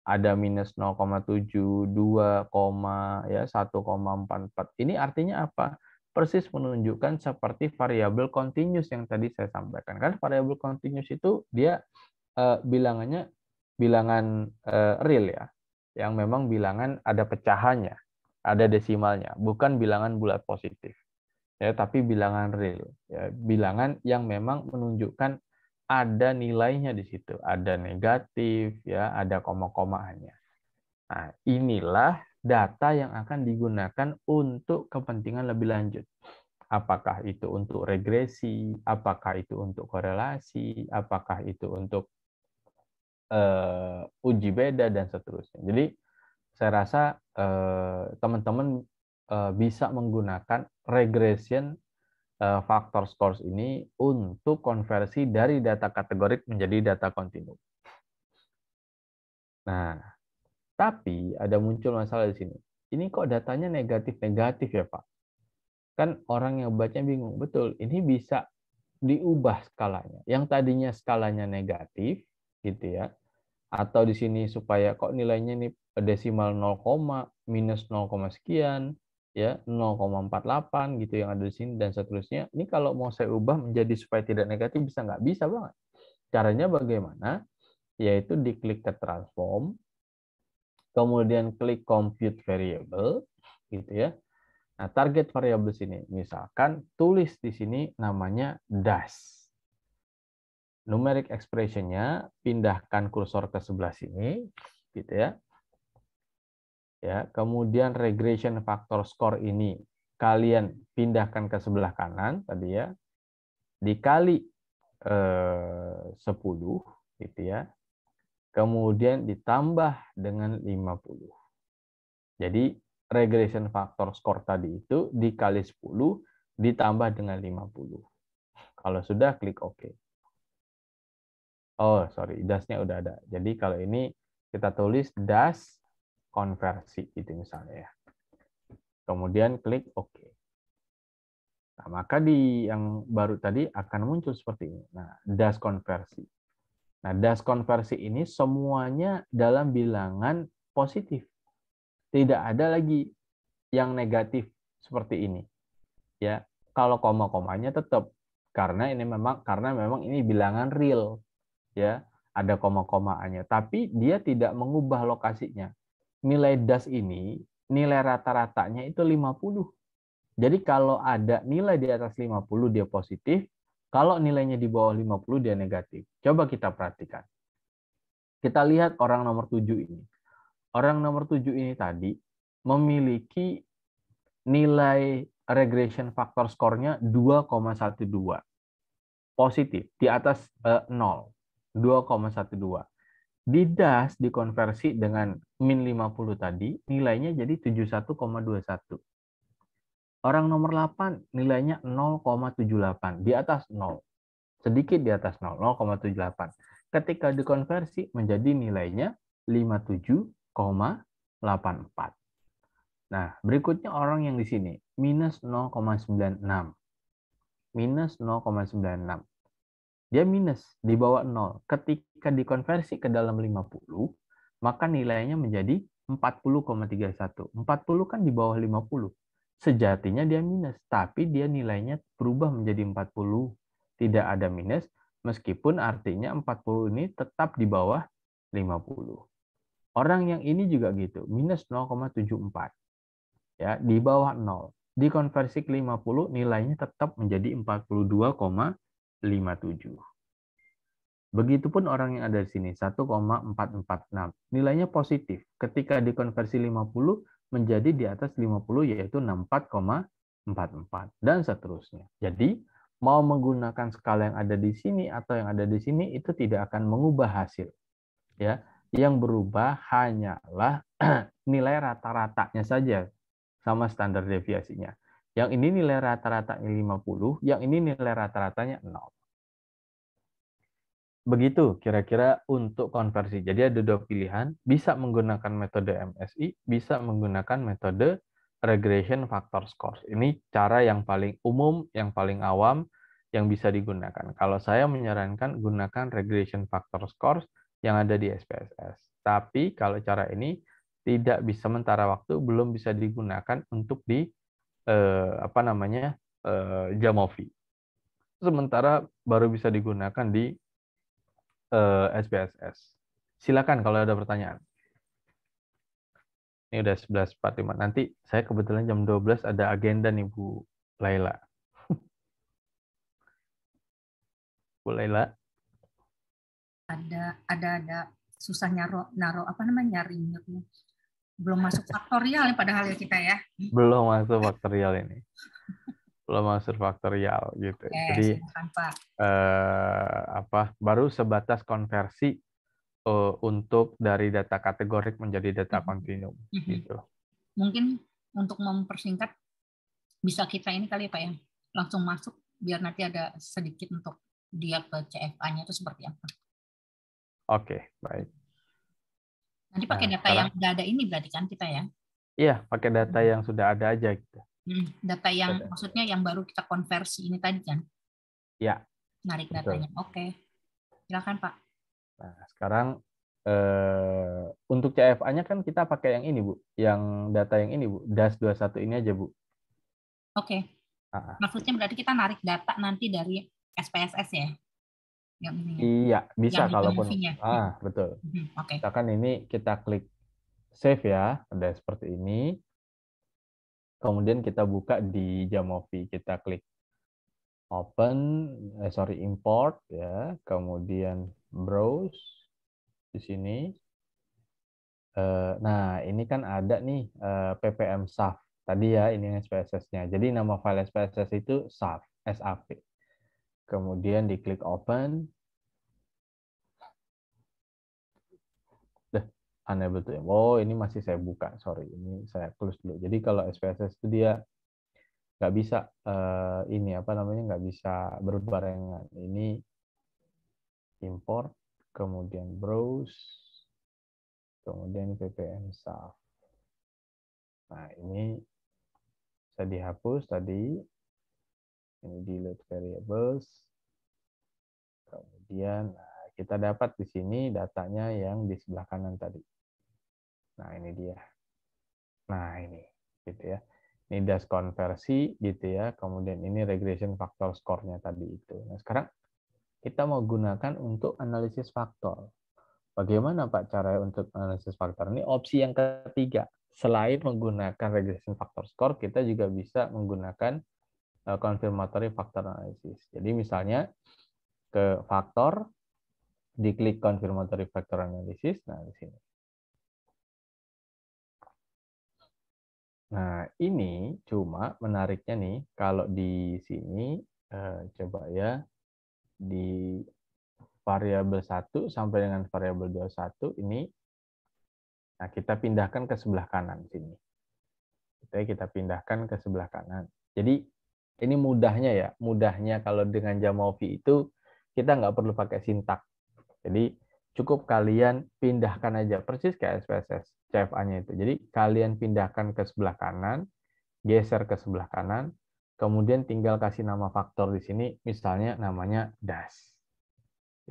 S1: Ada minus 0,7, 2, ya 1,44. Ini artinya apa? Persis menunjukkan seperti variabel continuous yang tadi saya sampaikan. Kan variabel continuous itu dia bilangannya bilangan real ya, yang memang bilangan ada pecahannya. ada desimalnya, bukan bilangan bulat positif. Ya, tapi bilangan real, ya, bilangan yang memang menunjukkan ada nilainya di situ, ada negatif, ya, ada koma-komaannya. Nah, inilah data yang akan digunakan untuk kepentingan lebih lanjut. Apakah itu untuk regresi, apakah itu untuk korelasi, apakah itu untuk uji beda dan seterusnya. Jadi saya rasa teman-teman bisa menggunakan regression faktor scores ini untuk konversi dari data kategorik menjadi data kontinu. Nah, tapi ada muncul masalah di sini. Ini kok datanya negatif-negatif ya, Pak? Kan orang yang bacanya bingung. Betul, ini bisa diubah skalanya. Yang tadinya skalanya negatif, gitu ya. Atau di sini supaya kok nilainya ini desimal 0, minus 0, sekian, ya 0,48 gitu yang ada di sini dan seterusnya. Ini kalau mau saya ubah menjadi supaya tidak negatif bisa nggak? Bisa banget. Caranya bagaimana? Yaitu diklik ke transform, kemudian klik compute variable, gitu ya. Nah, target variable sini, misalkan tulis di sini namanya DAS. Numeric expression-nya pindahkan kursor ke sebelah sini, gitu ya. Ya, kemudian regression factor score ini kalian pindahkan ke sebelah kanan tadi ya, dikali 10, gitu ya. Kemudian ditambah dengan 50. Jadi regression factor score tadi itu dikali 10 ditambah dengan 50. Kalau sudah klik OK. Oh, sorry, DAS-nya udah ada. Jadi kalau ini kita tulis DAS konversi itu misalnya ya. Kemudian klik OK. Nah, maka di yang baru tadi akan muncul seperti ini. Nah, DAS konversi. Nah, DAS konversi ini semuanya dalam bilangan positif. Tidak ada lagi yang negatif seperti ini. Ya, kalau koma-komanya tetap karena memang ini bilangan real. Ya, ada koma-komaannya, tapi dia tidak mengubah lokasinya. Nilai DAS ini, nilai rata-ratanya itu 50. Jadi kalau ada nilai di atas 50 dia positif, kalau nilainya di bawah 50 dia negatif. Coba kita perhatikan. Kita lihat orang nomor 7 ini. Orang nomor 7 ini tadi memiliki nilai regression factor score-nya 2,12. Positif, di atas 0. 2,12. Di DAS dikonversi dengan min 50 tadi, nilainya jadi 71,21. Orang nomor 8 nilainya 0,78, di atas 0. Sedikit di atas 0, 0,78. Ketika dikonversi menjadi nilainya 57,84. Nah, berikutnya orang yang di sini, minus 0,96. Minus 0,96. Dia minus di bawah 0. Ketika dikonversi ke dalam 50, maka nilainya menjadi 40,31. 40 kan di bawah 50. Sejatinya dia minus, tapi dia nilainya berubah menjadi 40. Tidak ada minus, meskipun artinya 40 ini tetap di bawah 50. Orang yang ini juga gitu, minus 0,74. Ya, di bawah 0. Dikonversi ke 50, nilainya tetap menjadi 42,57. Begitupun orang yang ada di sini, 1,446. Nilainya positif. Ketika dikonversi 50 menjadi di atas 50, yaitu 64,44. Dan seterusnya. Jadi, mau menggunakan skala yang ada di sini atau yang ada di sini, itu tidak akan mengubah hasil. Ya, yang berubah hanyalah nilai rata-ratanya saja, sama standar deviasinya. Yang ini nilai rata-ratanya 50, yang ini nilai rata-ratanya 0. Begitu kira-kira untuk konversi. Jadi ada dua pilihan, bisa menggunakan metode MSI, bisa menggunakan metode regression factor scores. Ini cara yang paling umum, yang paling awam, yang bisa digunakan. Kalau saya menyarankan gunakan regression factor scores yang ada di SPSS. Tapi kalau cara ini tidak bisa, sementara waktu belum bisa digunakan untuk di Jamovi. Sementara baru bisa digunakan di SPSS. Silakan kalau ada pertanyaan. Ini udah 11.45. Nanti saya kebetulan jam 12 ada agenda nih Bu Laila. Bu Laila.
S2: Ada susah naruh apa namanya nyari mute-nya. Belum masuk faktorial ya padahal ya kita ya.
S1: Belum masuk faktorial ini. Belum masuk faktorial gitu. Jadi
S2: Silakan, Pak.
S1: baru sebatas konversi untuk dari data kategorik menjadi data kontinum gitu.
S2: Mungkin untuk mempersingkat bisa kita ini kali ya Pak ya, langsung masuk biar nanti ada sedikit untuk dia ke CFA-nya itu seperti apa.
S1: Oke, baik.
S2: Nanti pakai data
S1: sekarang,
S2: yang udah ada ini berarti kan kita ya?
S1: Iya, pakai data yang sudah ada aja gitu.
S2: Data yang maksudnya yang baru kita konversi ini tadi kan?
S1: Ya.
S2: Narik datanya. Oke. Silakan Pak.
S1: Nah, sekarang untuk CFA-nya kan kita pakai yang ini, Bu. Yang data yang ini, Bu. DAS21 ini aja, Bu.
S2: Oke. Maksudnya berarti kita narik data nanti dari SPSS ya? Yang ini ya?
S1: Iya, bisa
S2: yang
S1: kalaupun. Betul.
S2: Oke.
S1: Misalkan ini kita klik save ya, ada seperti ini. Kemudian kita buka di Jamovi, kita klik import ya, kemudian browse di sini. Nah, ini kan ada nih ppm SAF. Tadi ya, ini SPSS-nya. Jadi nama file SPSS itu SAF, SAF. Kemudian diklik open. Aneh betul ya. Oh, ini masih saya buka. Sorry, ini saya close dulu. Jadi kalau SPSS itu dia nggak bisa nggak bisa berbarengan. Ini import, kemudian browse, kemudian ppm SAF. Nah, ini bisa dihapus tadi. Ini delete variables. Kemudian kita dapat di sini datanya yang di sebelah kanan tadi. Nah, ini dia. Nah, ini gitu ya. Ini DAS konversi gitu ya. Kemudian ini regression factor score-nya tadi itu. Nah, sekarang kita mau gunakan untuk analisis faktor. Bagaimana Pak cara untuk analisis faktor? Ini opsi yang ketiga. Selain menggunakan regression factor score, kita juga bisa menggunakan confirmatory factor analysis. Jadi misalnya ke faktor, diklik confirmatory factor analysis, nah di sini. Nah, ini cuma menariknya nih, kalau di sini, coba ya, di variabel 1 sampai dengan variabel 21 ini, nah kita pindahkan ke sebelah kanan sini. Kita pindahkan ke sebelah kanan. Jadi, ini mudahnya ya, mudahnya kalau dengan Jamovi itu, kita nggak perlu pakai sintak. Jadi, cukup kalian pindahkan aja, persis kayak SPSS, CFA-nya itu. Jadi, kalian pindahkan ke sebelah kanan, geser ke sebelah kanan, kemudian tinggal kasih nama faktor di sini, misalnya namanya DAS.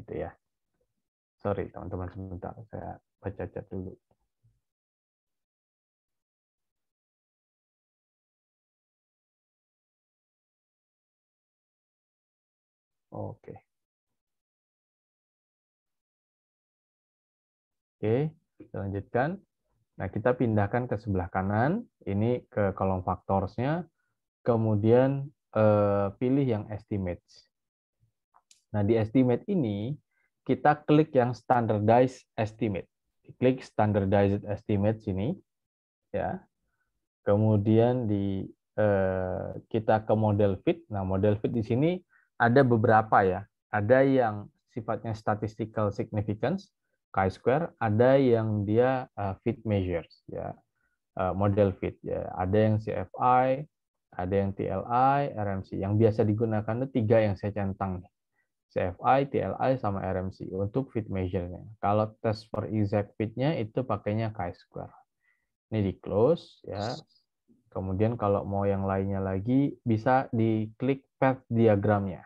S1: Gitu ya. Sorry teman-teman, sebentar, saya baca chat dulu. Oke. Oke, kita lanjutkan. Nah, kita pindahkan ke sebelah kanan, ini ke kolom factors-nya, kemudian pilih yang estimates. Nah, di estimate ini, kita klik yang standardized estimate. Klik standardized estimate sini, ya. Kemudian kita ke model fit. Nah, model fit di sini ada beberapa ya. Ada yang sifatnya statistical significance, chi-square, ada yang dia fit measures ya. Model fit ya. Ada yang CFI, ada yang TLI, RMC. Yang biasa digunakan itu 3 yang saya centang nih. CFI, TLI, sama RMC untuk fit measure-nya. Kalau test for exact fit-nya itu pakainya chi-square. Ini di close ya. Kemudian kalau mau yang lainnya lagi bisa diklik path diagramnya.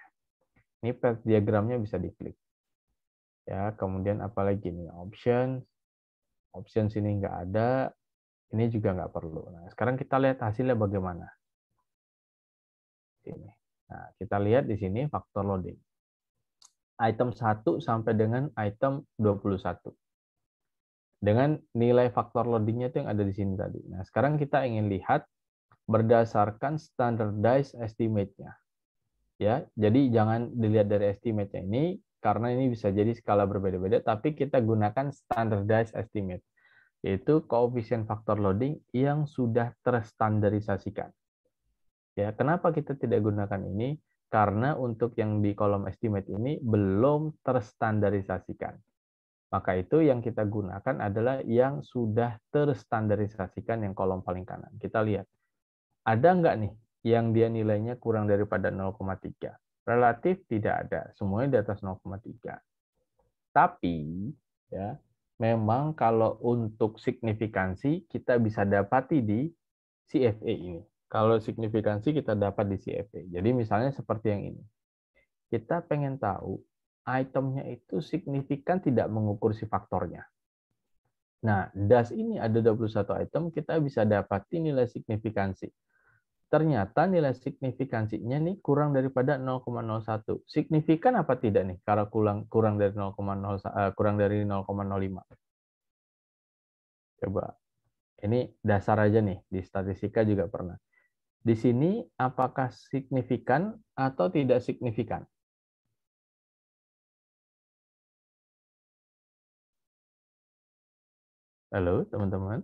S1: Ini path diagramnya bisa diklik. Ya, kemudian apalagi nih options. Options ini nggak ada. Ini juga nggak perlu. Nah, sekarang kita lihat hasilnya bagaimana. Ini. Nah, kita lihat di sini faktor loading. Item 1 sampai dengan item 21. dengan nilai faktor loadingnya itu yang ada di sini tadi. Nah, sekarang kita ingin lihat berdasarkan standardized estimate-nya. Ya, jadi jangan dilihat dari estimate-nya ini karena ini bisa jadi skala berbeda-beda, tapi kita gunakan standardized estimate, yaitu koefisien faktor loading yang sudah terstandarisasikan. Ya, kenapa kita tidak gunakan ini? Karena untuk yang di kolom estimate ini belum terstandarisasikan. Maka itu yang kita gunakan adalah yang sudah terstandarisasikan yang kolom paling kanan. Kita lihat, ada nggak nih yang dia nilainya kurang daripada 0,3? Relatif tidak ada, semuanya di atas 0,3. Tapi ya, memang kalau untuk signifikansi kita bisa dapati di CFA ini. Kalau signifikansi kita dapat di CFA. Jadi misalnya seperti yang ini. Kita pengen tahu itemnya itu signifikan tidak mengukur si faktornya. Nah, DAS ini ada 21 item, kita bisa dapati nilai signifikansi. Ternyata nilai signifikansinya nih kurang daripada 0,01. Signifikan apa tidak nih kalau kurang dari 0,05? Coba. Ini dasar aja nih, di statistika juga pernah. Di sini apakah signifikan atau tidak signifikan? Halo, teman-teman.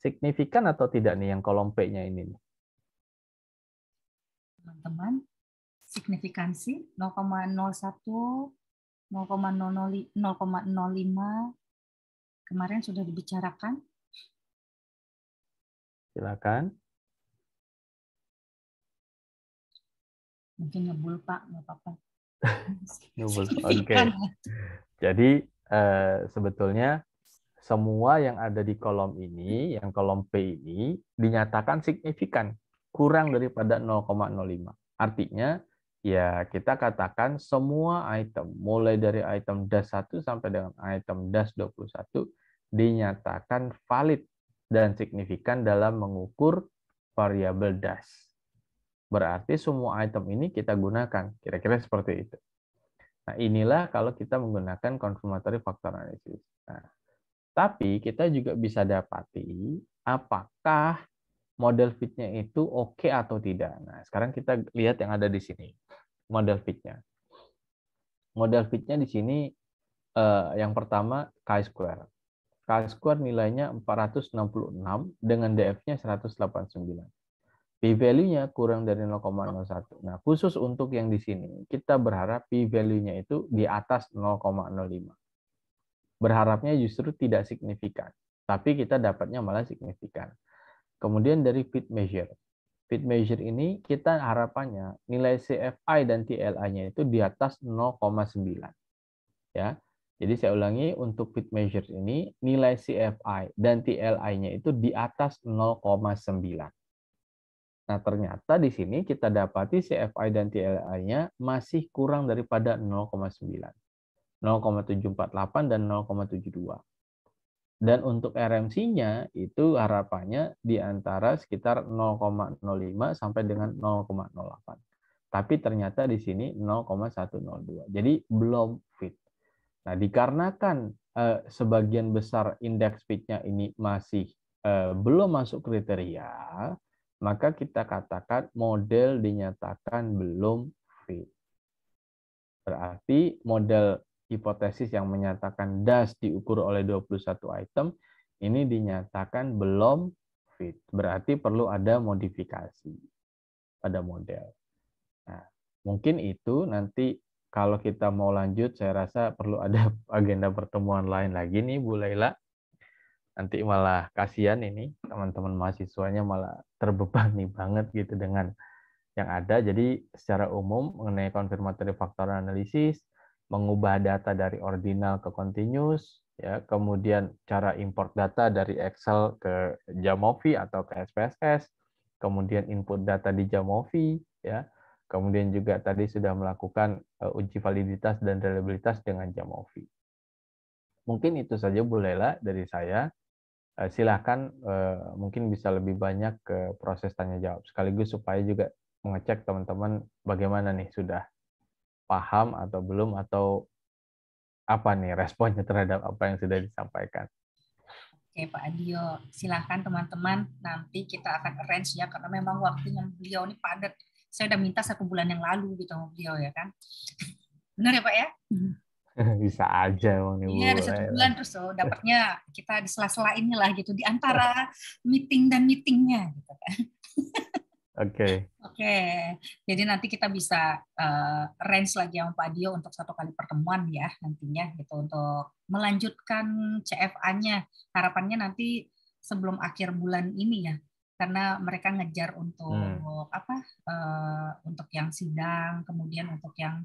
S1: Signifikan atau tidak nih yang kolom P-nya ini?
S2: Teman-teman, signifikansi 0,01, 0,05 kemarin sudah dibicarakan.
S1: Silakan.
S2: Mungkin ngebul Pak, nggak apa-apa.
S1: Oke. Jadi sebetulnya semua yang ada di kolom ini, yang kolom P ini, dinyatakan signifikan, kurang daripada 0,05. Artinya, ya kita katakan semua item, mulai dari item DAS 1 sampai dengan item DAS 21, dinyatakan valid dan signifikan dalam mengukur variabel DAS. Berarti semua item ini kita gunakan, kira-kira seperti itu. Nah, inilah kalau kita menggunakan confirmatory factor analysis. Nah, tapi kita juga bisa dapati apakah model fit-nya itu oke atau tidak. Nah, sekarang kita lihat yang ada di sini. Model fit-nya. Model fit-nya di sini yang pertama chi-square. Chi-square nilainya 466 dengan DF-nya 189. P-value-nya kurang dari 0,01. Nah, khusus untuk yang di sini, kita berharap P-value-nya itu di atas 0,05. Berharapnya justru tidak signifikan, tapi kita dapatnya malah signifikan. Kemudian dari fit measure. Fit measure ini kita harapannya nilai CFI dan TLI-nya itu di atas 0,9. Ya. Jadi saya ulangi, untuk fit measure ini nilai CFI dan TLI-nya itu di atas 0,9. Nah, ternyata di sini kita dapati CFI dan TLI-nya masih kurang daripada 0,9. 0,748 dan 0,72. Dan untuk RMC-nya itu harapannya di antara sekitar 0,05 sampai dengan 0,08. Tapi ternyata di sini 0,102. Jadi belum fit. Nah, dikarenakan sebagian besar indeks fit-nya ini masih belum masuk kriteria, maka kita katakan model dinyatakan belum fit. Berarti model hipotesis yang menyatakan DAS diukur oleh 21 item, ini dinyatakan belum fit. Berarti perlu ada modifikasi pada model. Nah, mungkin itu nanti kalau kita mau lanjut, saya rasa perlu ada agenda pertemuan lain lagi nih, Bu Laila. Nanti malah kasihan ini, teman-teman mahasiswanya malah terbebani banget gitu dengan yang ada. Jadi secara umum mengenai confirmatory factor analysis, mengubah data dari ordinal ke continuous, ya, kemudian cara import data dari Excel ke Jamovi atau ke SPSS, kemudian input data di Jamovi, ya, kemudian juga tadi sudah melakukan uji validitas dan reliabilitas dengan Jamovi. Mungkin itu saja Bu Lela dari saya. Silahkan mungkin bisa lebih banyak ke proses tanya jawab sekaligus supaya juga mengecek teman-teman bagaimana nih, sudah paham atau belum, atau apa nih responnya terhadap apa yang sudah disampaikan?
S2: Oke, Pak Adio, silakan teman-teman. Nanti kita akan arrange ya, karena memang waktunya beliau ini padat. Saya udah minta 1 bulan yang lalu gitu sama beliau ya kan. Benar ya Pak ya?
S1: Bisa aja Bang nih, Bu.
S2: Iya, ada 1 bulan terus dapatnya kita di sela-sela inilah gitu, di antara meeting dan meetingnya gitu kan.
S1: Oke.
S2: Oke, jadi nanti kita bisa arrange lagi sama Pak Dio untuk 1 kali pertemuan ya nantinya gitu untuk melanjutkan CFA-nya. Harapannya nanti sebelum akhir bulan ini ya, karena mereka ngejar untuk untuk yang sidang, kemudian untuk yang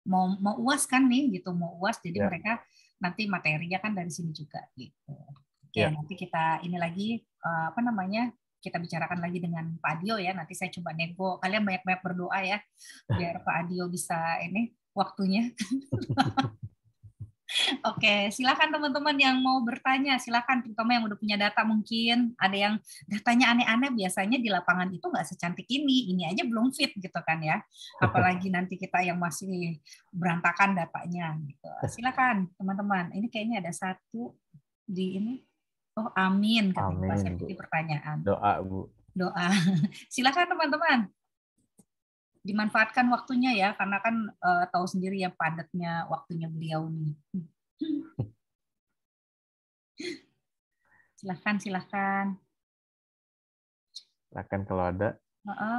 S2: mau UAS kan nih gitu, mau UAS, jadi mereka nanti materinya kan dari sini juga gitu. Oke, nanti kita ini lagi kita bicarakan lagi dengan Pak Adio ya. Nanti saya coba nego. Kalian banyak-banyak berdoa ya, biar Pak Adio bisa ini waktunya. Oke, silakan teman-teman yang mau bertanya, silakan, terutama yang udah punya data mungkin. Ada yang datanya aneh-aneh, biasanya di lapangan itu nggak secantik ini aja belum fit gitu kan ya. Apalagi nanti kita yang masih berantakan datanya. Gitu. Silakan teman-teman. Ini kayaknya ada 1 di ini. Oh, amin. Ketika saya pilih pertanyaan.
S1: Doa, Bu.
S2: Doa. Silakan teman-teman. Dimanfaatkan waktunya ya, karena kan tahu sendiri ya padatnya waktunya beliau nih. Silakan.
S1: Silakan kalau ada.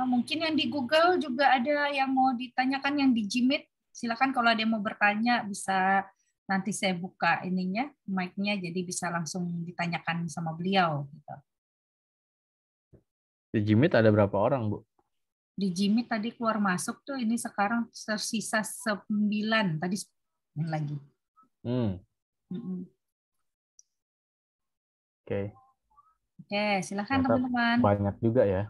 S2: Mungkin yang di Google juga ada yang mau ditanyakan, yang di Gmeet. Silakan kalau ada yang mau bertanya, bisa nanti saya buka ininya, mic-nya, jadi bisa langsung ditanyakan sama beliau. Gitu.
S1: Di Gmeet ada berapa orang, Bu?
S2: Di Gmeet tadi keluar masuk tuh, ini sekarang tersisa 9. Tadi lagi. Oke, silakan teman-teman.
S1: Banyak juga ya?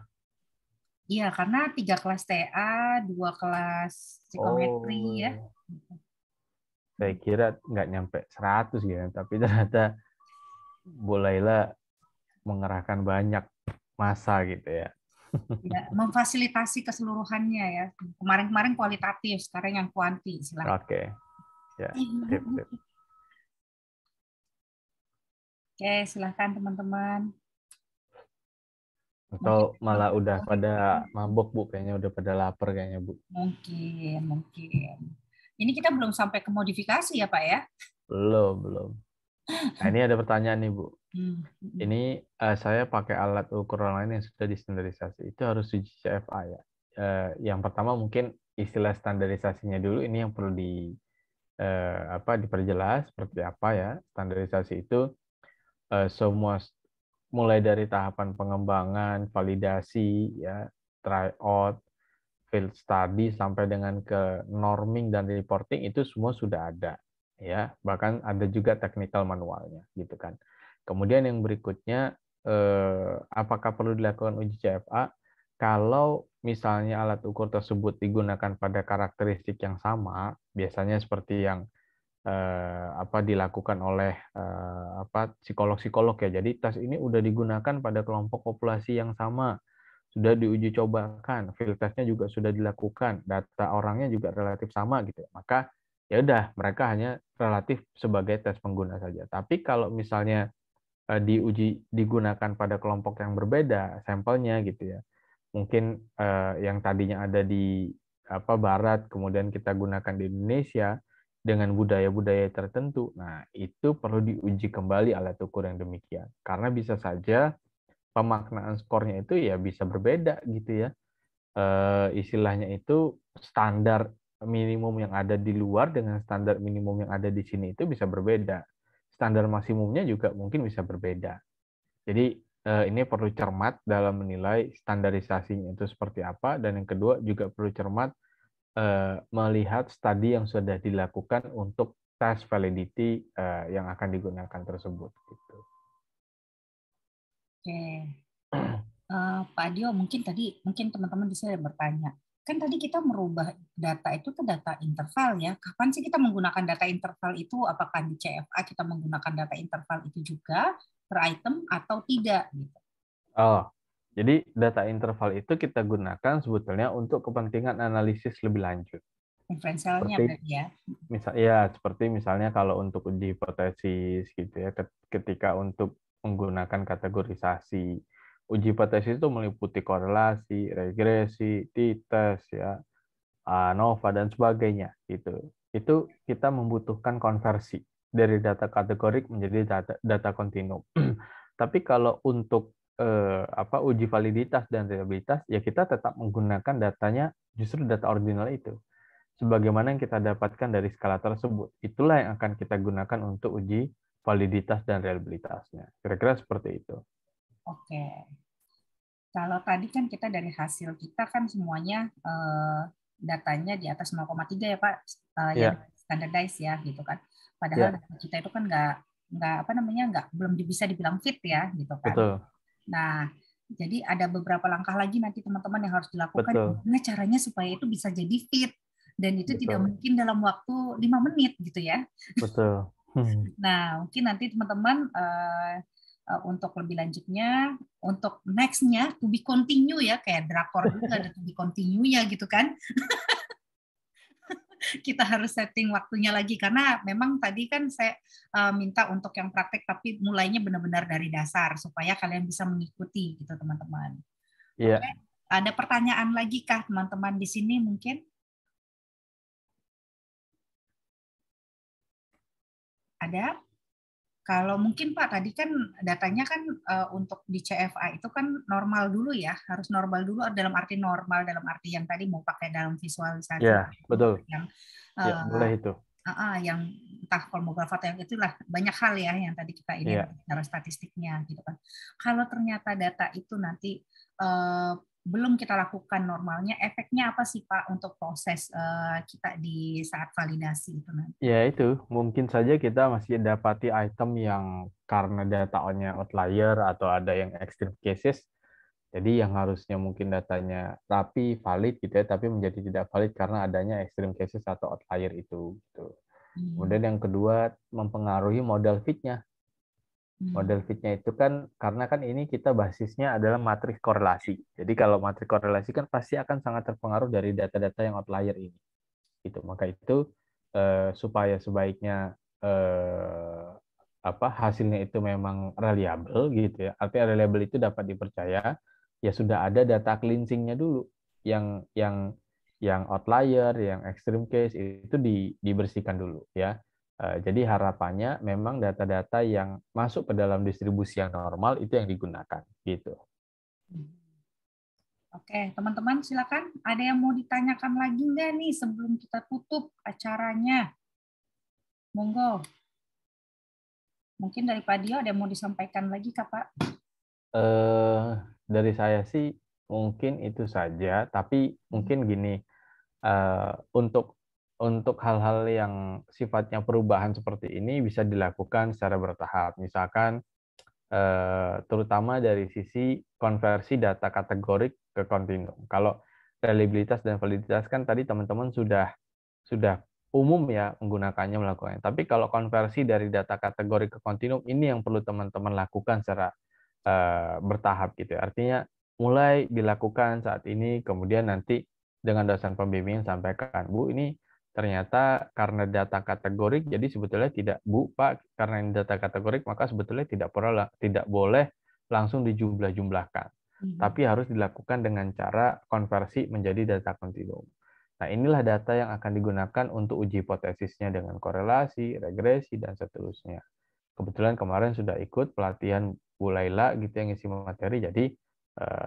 S2: Iya, karena 3 kelas TA, 2 kelas psikometri ya.
S1: Saya kira nggak nyampe 100 gitu, tapi ternyata Bu Laila mengerahkan banyak masa gitu ya.
S2: Ya, memfasilitasi keseluruhannya ya. Kemarin kualitatif, sekarang yang kuanti. Silakan.
S1: Oke. Ya, sip.
S2: Oke, silakan teman-teman.
S1: Atau malah udah pada mabok, Bu, kayaknya udah pada lapar kayaknya, Bu.
S2: Mungkin. Ini kita belum sampai ke modifikasi ya, Pak ya?
S1: Belum. Nah, ini ada pertanyaan nih, Bu. Ini saya pakai alat ukur lain yang sudah distandarisasi. Itu harus uji CFA ya. Yang pertama mungkin istilah standarisasinya dulu, ini yang perlu diperjelas seperti apa ya. Standarisasi itu semua mulai dari tahapan pengembangan, validasi, ya, tryout, field study sampai dengan ke norming dan reporting itu semua sudah ada, ya. Bahkan ada juga technical manualnya, gitu kan. Kemudian yang berikutnya, apakah perlu dilakukan uji CFA? Kalau misalnya alat ukur tersebut digunakan pada karakteristik yang sama, biasanya seperti yang dilakukan oleh psikolog-psikolog ya. Jadi tes ini udah digunakan pada kelompok populasi yang sama, sudah diuji cobakan, field testnya juga sudah dilakukan, data orangnya juga relatif sama gitu. Maka ya udah, mereka hanya relatif sebagai tes pengguna saja. Tapi kalau misalnya digunakan pada kelompok yang berbeda sampelnya gitu ya, mungkin yang tadinya ada di Barat kemudian kita gunakan di Indonesia dengan budaya-budaya tertentu, nah itu perlu diuji kembali alat ukur yang demikian, karena bisa saja pemaknaan skornya itu ya bisa berbeda gitu ya. Istilahnya itu standar minimum yang ada di luar dengan standar minimum yang ada di sini itu bisa berbeda. Standar maksimumnya juga mungkin bisa berbeda. Jadi ini perlu cermat dalam menilai standarisasinya itu seperti apa, dan yang kedua juga perlu cermat melihat studi yang sudah dilakukan untuk tes validity yang akan digunakan tersebut. Gitu.
S2: Oke. Pak Adio, mungkin teman-teman bisa bertanya, kan tadi kita merubah data itu ke data interval ya. Kapan sih kita menggunakan data interval itu? Apakah di CFA kita menggunakan data interval itu juga per item atau tidak? Gitu.
S1: Jadi data interval itu kita gunakan sebetulnya untuk kepentingan analisis lebih lanjut.
S2: Inferensialnya
S1: Seperti
S2: berarti ya.
S1: seperti misalnya kalau untuk uji hipotesis gitu ya, ketika untuk menggunakan kategorisasi, uji hipotesis itu meliputi korelasi, regresi, t-test ya, ANOVA dan sebagainya gitu. Itu kita membutuhkan konversi dari data kategorik menjadi data kontinum. Tapi kalau untuk uji validitas dan reliabilitas, ya kita tetap menggunakan datanya justru data original itu. Sebagaimana yang kita dapatkan dari skala tersebut. Itulah yang akan kita gunakan untuk uji validitas dan reliabilitasnya. Kira-kira seperti itu.
S2: Oke. Kalau tadi kan kita dari hasil kita kan semuanya datanya di atas 0,3 ya Pak, yang standardized ya gitu kan. Padahal data kita itu kan belum bisa dibilang fit ya gitu kan.
S1: Betul.
S2: Nah, jadi ada beberapa langkah lagi nanti teman-teman yang harus dilakukan. Gimana caranya supaya itu bisa jadi fit dan itu tidak mungkin dalam waktu 5 menit gitu ya.
S1: Betul.
S2: Nah, mungkin nanti teman-teman untuk lebih lanjutnya, untuk next-nya to be continue ya, kayak drakor juga ada to be continue ya gitu kan. Kita harus setting waktunya lagi karena memang tadi kan saya minta untuk yang praktek tapi mulainya benar-benar dari dasar supaya kalian bisa mengikuti gitu teman-teman.
S1: Iya.
S2: Oke. Ada pertanyaan lagi kah teman-teman di sini mungkin? Ada? Kalau mungkin Pak, tadi kan datanya kan untuk di CFA itu kan normal dulu ya, harus normal dulu dalam arti normal, dalam arti yang tadi mau pakai dalam visualisasi.
S1: Ya, betul.
S2: Yang,
S1: boleh itu.
S2: Yang entah kolmograf atau yang itulah, banyak hal ya yang tadi kita ini dalam statistiknya gitu kan. Kalau ternyata data itu nanti belum kita lakukan normalnya, efeknya apa sih Pak untuk proses kita di saat validasi itu nanti?
S1: Ya itu, mungkin saja kita masih dapati item yang karena data-nya outlier atau ada yang extreme cases, jadi yang harusnya mungkin datanya rapi, valid gitu ya, tapi menjadi tidak valid karena adanya extreme cases atau outlier itu. Gitu. Kemudian yang kedua, mempengaruhi model fit-nya. Model fit-nya itu kan, karena kan ini kita basisnya adalah matriks korelasi. Jadi kalau matriks korelasi kan pasti akan sangat terpengaruh dari data-data yang outlier ini. Gitu. Maka itu supaya sebaiknya hasilnya itu memang reliable gitu ya. Artinya reliable itu dapat dipercaya, ya sudah ada data cleansing-nya dulu. Yang outlier, yang extreme case itu dibersihkan dulu ya. Jadi harapannya memang data-data yang masuk ke dalam distribusi yang normal itu yang digunakan gitu.
S2: Oke, teman-teman silakan. Ada yang mau ditanyakan lagi nggak nih sebelum kita tutup acaranya? Monggo. Mungkin dari Pak Dio ada yang mau disampaikan lagi, Kak Pak?
S1: Dari saya sih mungkin itu saja, tapi mungkin gini, untuk hal-hal yang sifatnya perubahan seperti ini bisa dilakukan secara bertahap. Misalkan terutama dari sisi konversi data kategorik ke kontinum. Kalau reliabilitas dan validitas kan tadi teman-teman sudah umum ya menggunakannya melakukannya. Tapi kalau konversi dari data kategori ke kontinum ini yang perlu teman-teman lakukan secara bertahap gitu. Artinya mulai dilakukan saat ini, kemudian nanti dengan dosen pembimbing sampaikan, Bu, ini ternyata karena data kategorik, jadi sebetulnya tidak, Bu, Pak, karena ini data kategorik, maka sebetulnya tidak boleh langsung dijumlah-jumlahkan. Tapi harus dilakukan dengan cara konversi menjadi data kontinum. Nah, inilah data yang akan digunakan untuk uji hipotesisnya dengan korelasi, regresi, dan seterusnya. Kebetulan kemarin sudah ikut pelatihan Bu Laila gitu yang ngisi materi, jadi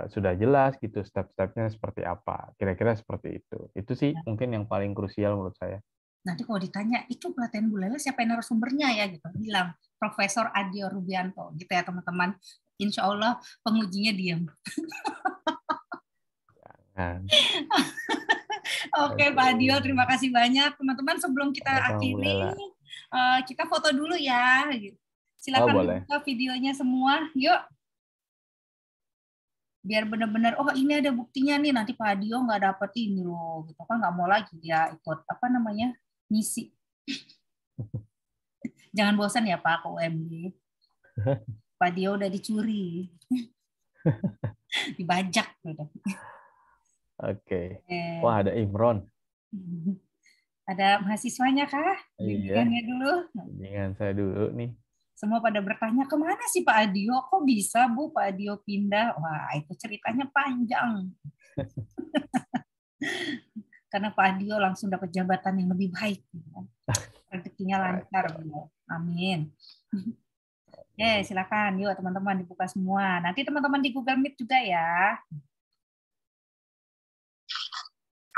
S1: sudah jelas gitu step-stepnya seperti apa. Kira-kira seperti itu. Itu sih mungkin yang paling krusial menurut saya.
S2: Nanti kalau ditanya, itu pelatihan Bu Laila siapa yang narasumbernya ya? Gitu. Bilang, Profesor Adio Rubianto. Gitu ya teman-teman. Insya Allah pengujinya diam. Oke, Pak Adio, terima kasih banyak. Teman-teman, sebelum kita akhiri, kita foto dulu ya. Silakan buka videonya semua. Yuk. Biar benar-benar, oh ini ada buktinya nih, nanti Pak Adio nggak dapet ini loh. Gitu kan, nggak mau lagi dia ikut, ngisi. Jangan bosan ya Pak, ke UMG. Pak Adio udah dicuri. Dibajak. Gitu.
S1: Oke. Wah, ada Imron.
S2: Ada mahasiswanya kah?
S1: Iya,
S2: Bimbingannya dulu.
S1: bimbingan saya dulu nih.
S2: Semua pada bertanya, kemana sih Pak Adio? Kok bisa Bu Pak Adio pindah? Wah, itu ceritanya panjang. Karena Pak Adio langsung dapat jabatan yang lebih baik. Rezekinya lancar. Amin. Oke, silakan. Yuk teman-teman dibuka semua. Nanti teman-teman di Google Meet juga ya.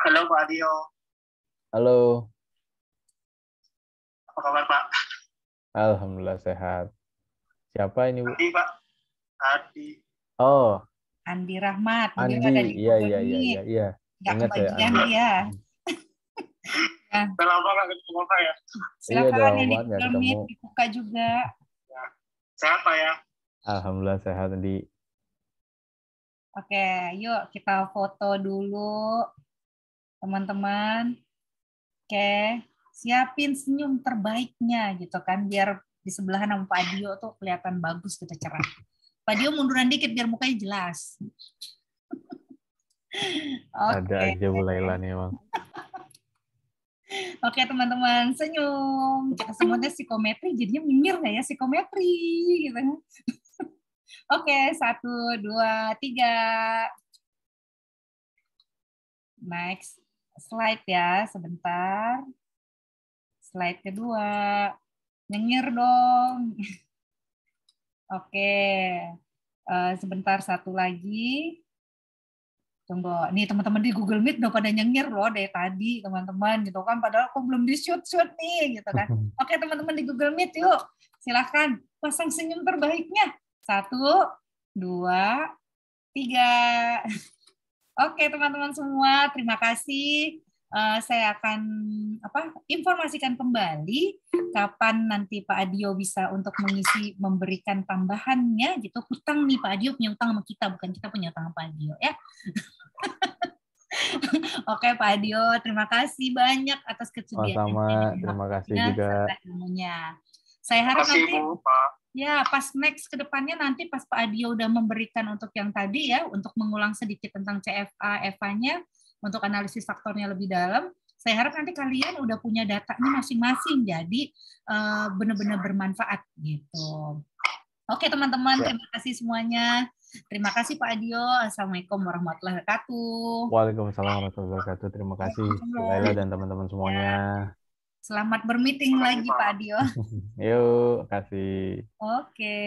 S7: Halo Pak Adio.
S1: Halo,
S7: Apa kabar Pak?
S1: alhamdulillah sehat. Siapa ini, Bu?
S7: Adi Pak. Adi.
S1: Oh,
S2: Andi Rahmat. Beliau
S1: Andi.
S2: ada di
S1: Iya,
S2: Google
S1: iya, iya,
S2: Meet.
S1: iya, iya.
S2: Nggak
S1: Ingat saya,
S2: kebagian
S1: Andi.
S2: dia.
S7: Udah lama nggak ketemu Pak ya?
S1: Iya,
S2: Silakan
S1: udah lama
S2: yang di
S1: banget nggak
S2: Google Meet
S1: ketemu.
S2: dibuka juga.
S7: Sehat Pak ya?
S1: Alhamdulillah sehat, Andi.
S2: Oke, yuk kita foto dulu, teman-teman. Oke, siapin senyum terbaiknya gitu kan, biar di sebelah sama Pak Adio tuh kelihatan bagus gitu, cerah. Pak Adio munduran dikit biar mukanya jelas.
S1: Ada
S2: Oke.
S1: aja Bu Laila nih, Bang.
S2: Oke teman-teman, senyum. Kita semuanya psikometri, jadinya minggir nggak ya psikometri gitu. Oke, 1, 2, 3. Next slide ya, sebentar. Slide kedua. Nyengir dong. Oke. Sebentar, satu lagi. Tunggu, nih teman-teman di Google Meet udah pada nyengir loh dari tadi teman-teman gitu kan, padahal aku belum di shoot nih gitu kan. Oke teman-teman di Google Meet yuk, silahkan pasang senyum terbaiknya. 1, 2, 3. Oke teman-teman semua, terima kasih. Saya akan informasikan kembali kapan nanti Pak Adio bisa untuk mengisi, memberikan tambahannya gitu. Hutang nih Pak Adio punya utang sama kita, bukan kita punya utang sama Pak Adio ya. Oke Pak Adio, terima kasih banyak atas kesediaannya.
S1: Sama-sama, terima kasih juga.
S2: Ilmunya. Saya harap nanti ya pas next ke depannya nanti pas Pak Adio udah memberikan untuk yang tadi ya, untuk mengulang sedikit tentang CFA, EVA-nya, untuk analisis faktornya lebih dalam, saya harap nanti kalian udah punya datanya masing-masing, jadi benar-benar bermanfaat gitu. Oke teman-teman, terima kasih semuanya. Terima kasih Pak Adio. Assalamualaikum warahmatullahi wabarakatuh.
S1: Waalaikumsalam warahmatullahi wabarakatuh. Terima kasih Bu Laila dan teman-teman semuanya.
S2: Selamat bermeeting lagi Pak Adio.
S1: Yuk, kasih.
S2: Oke.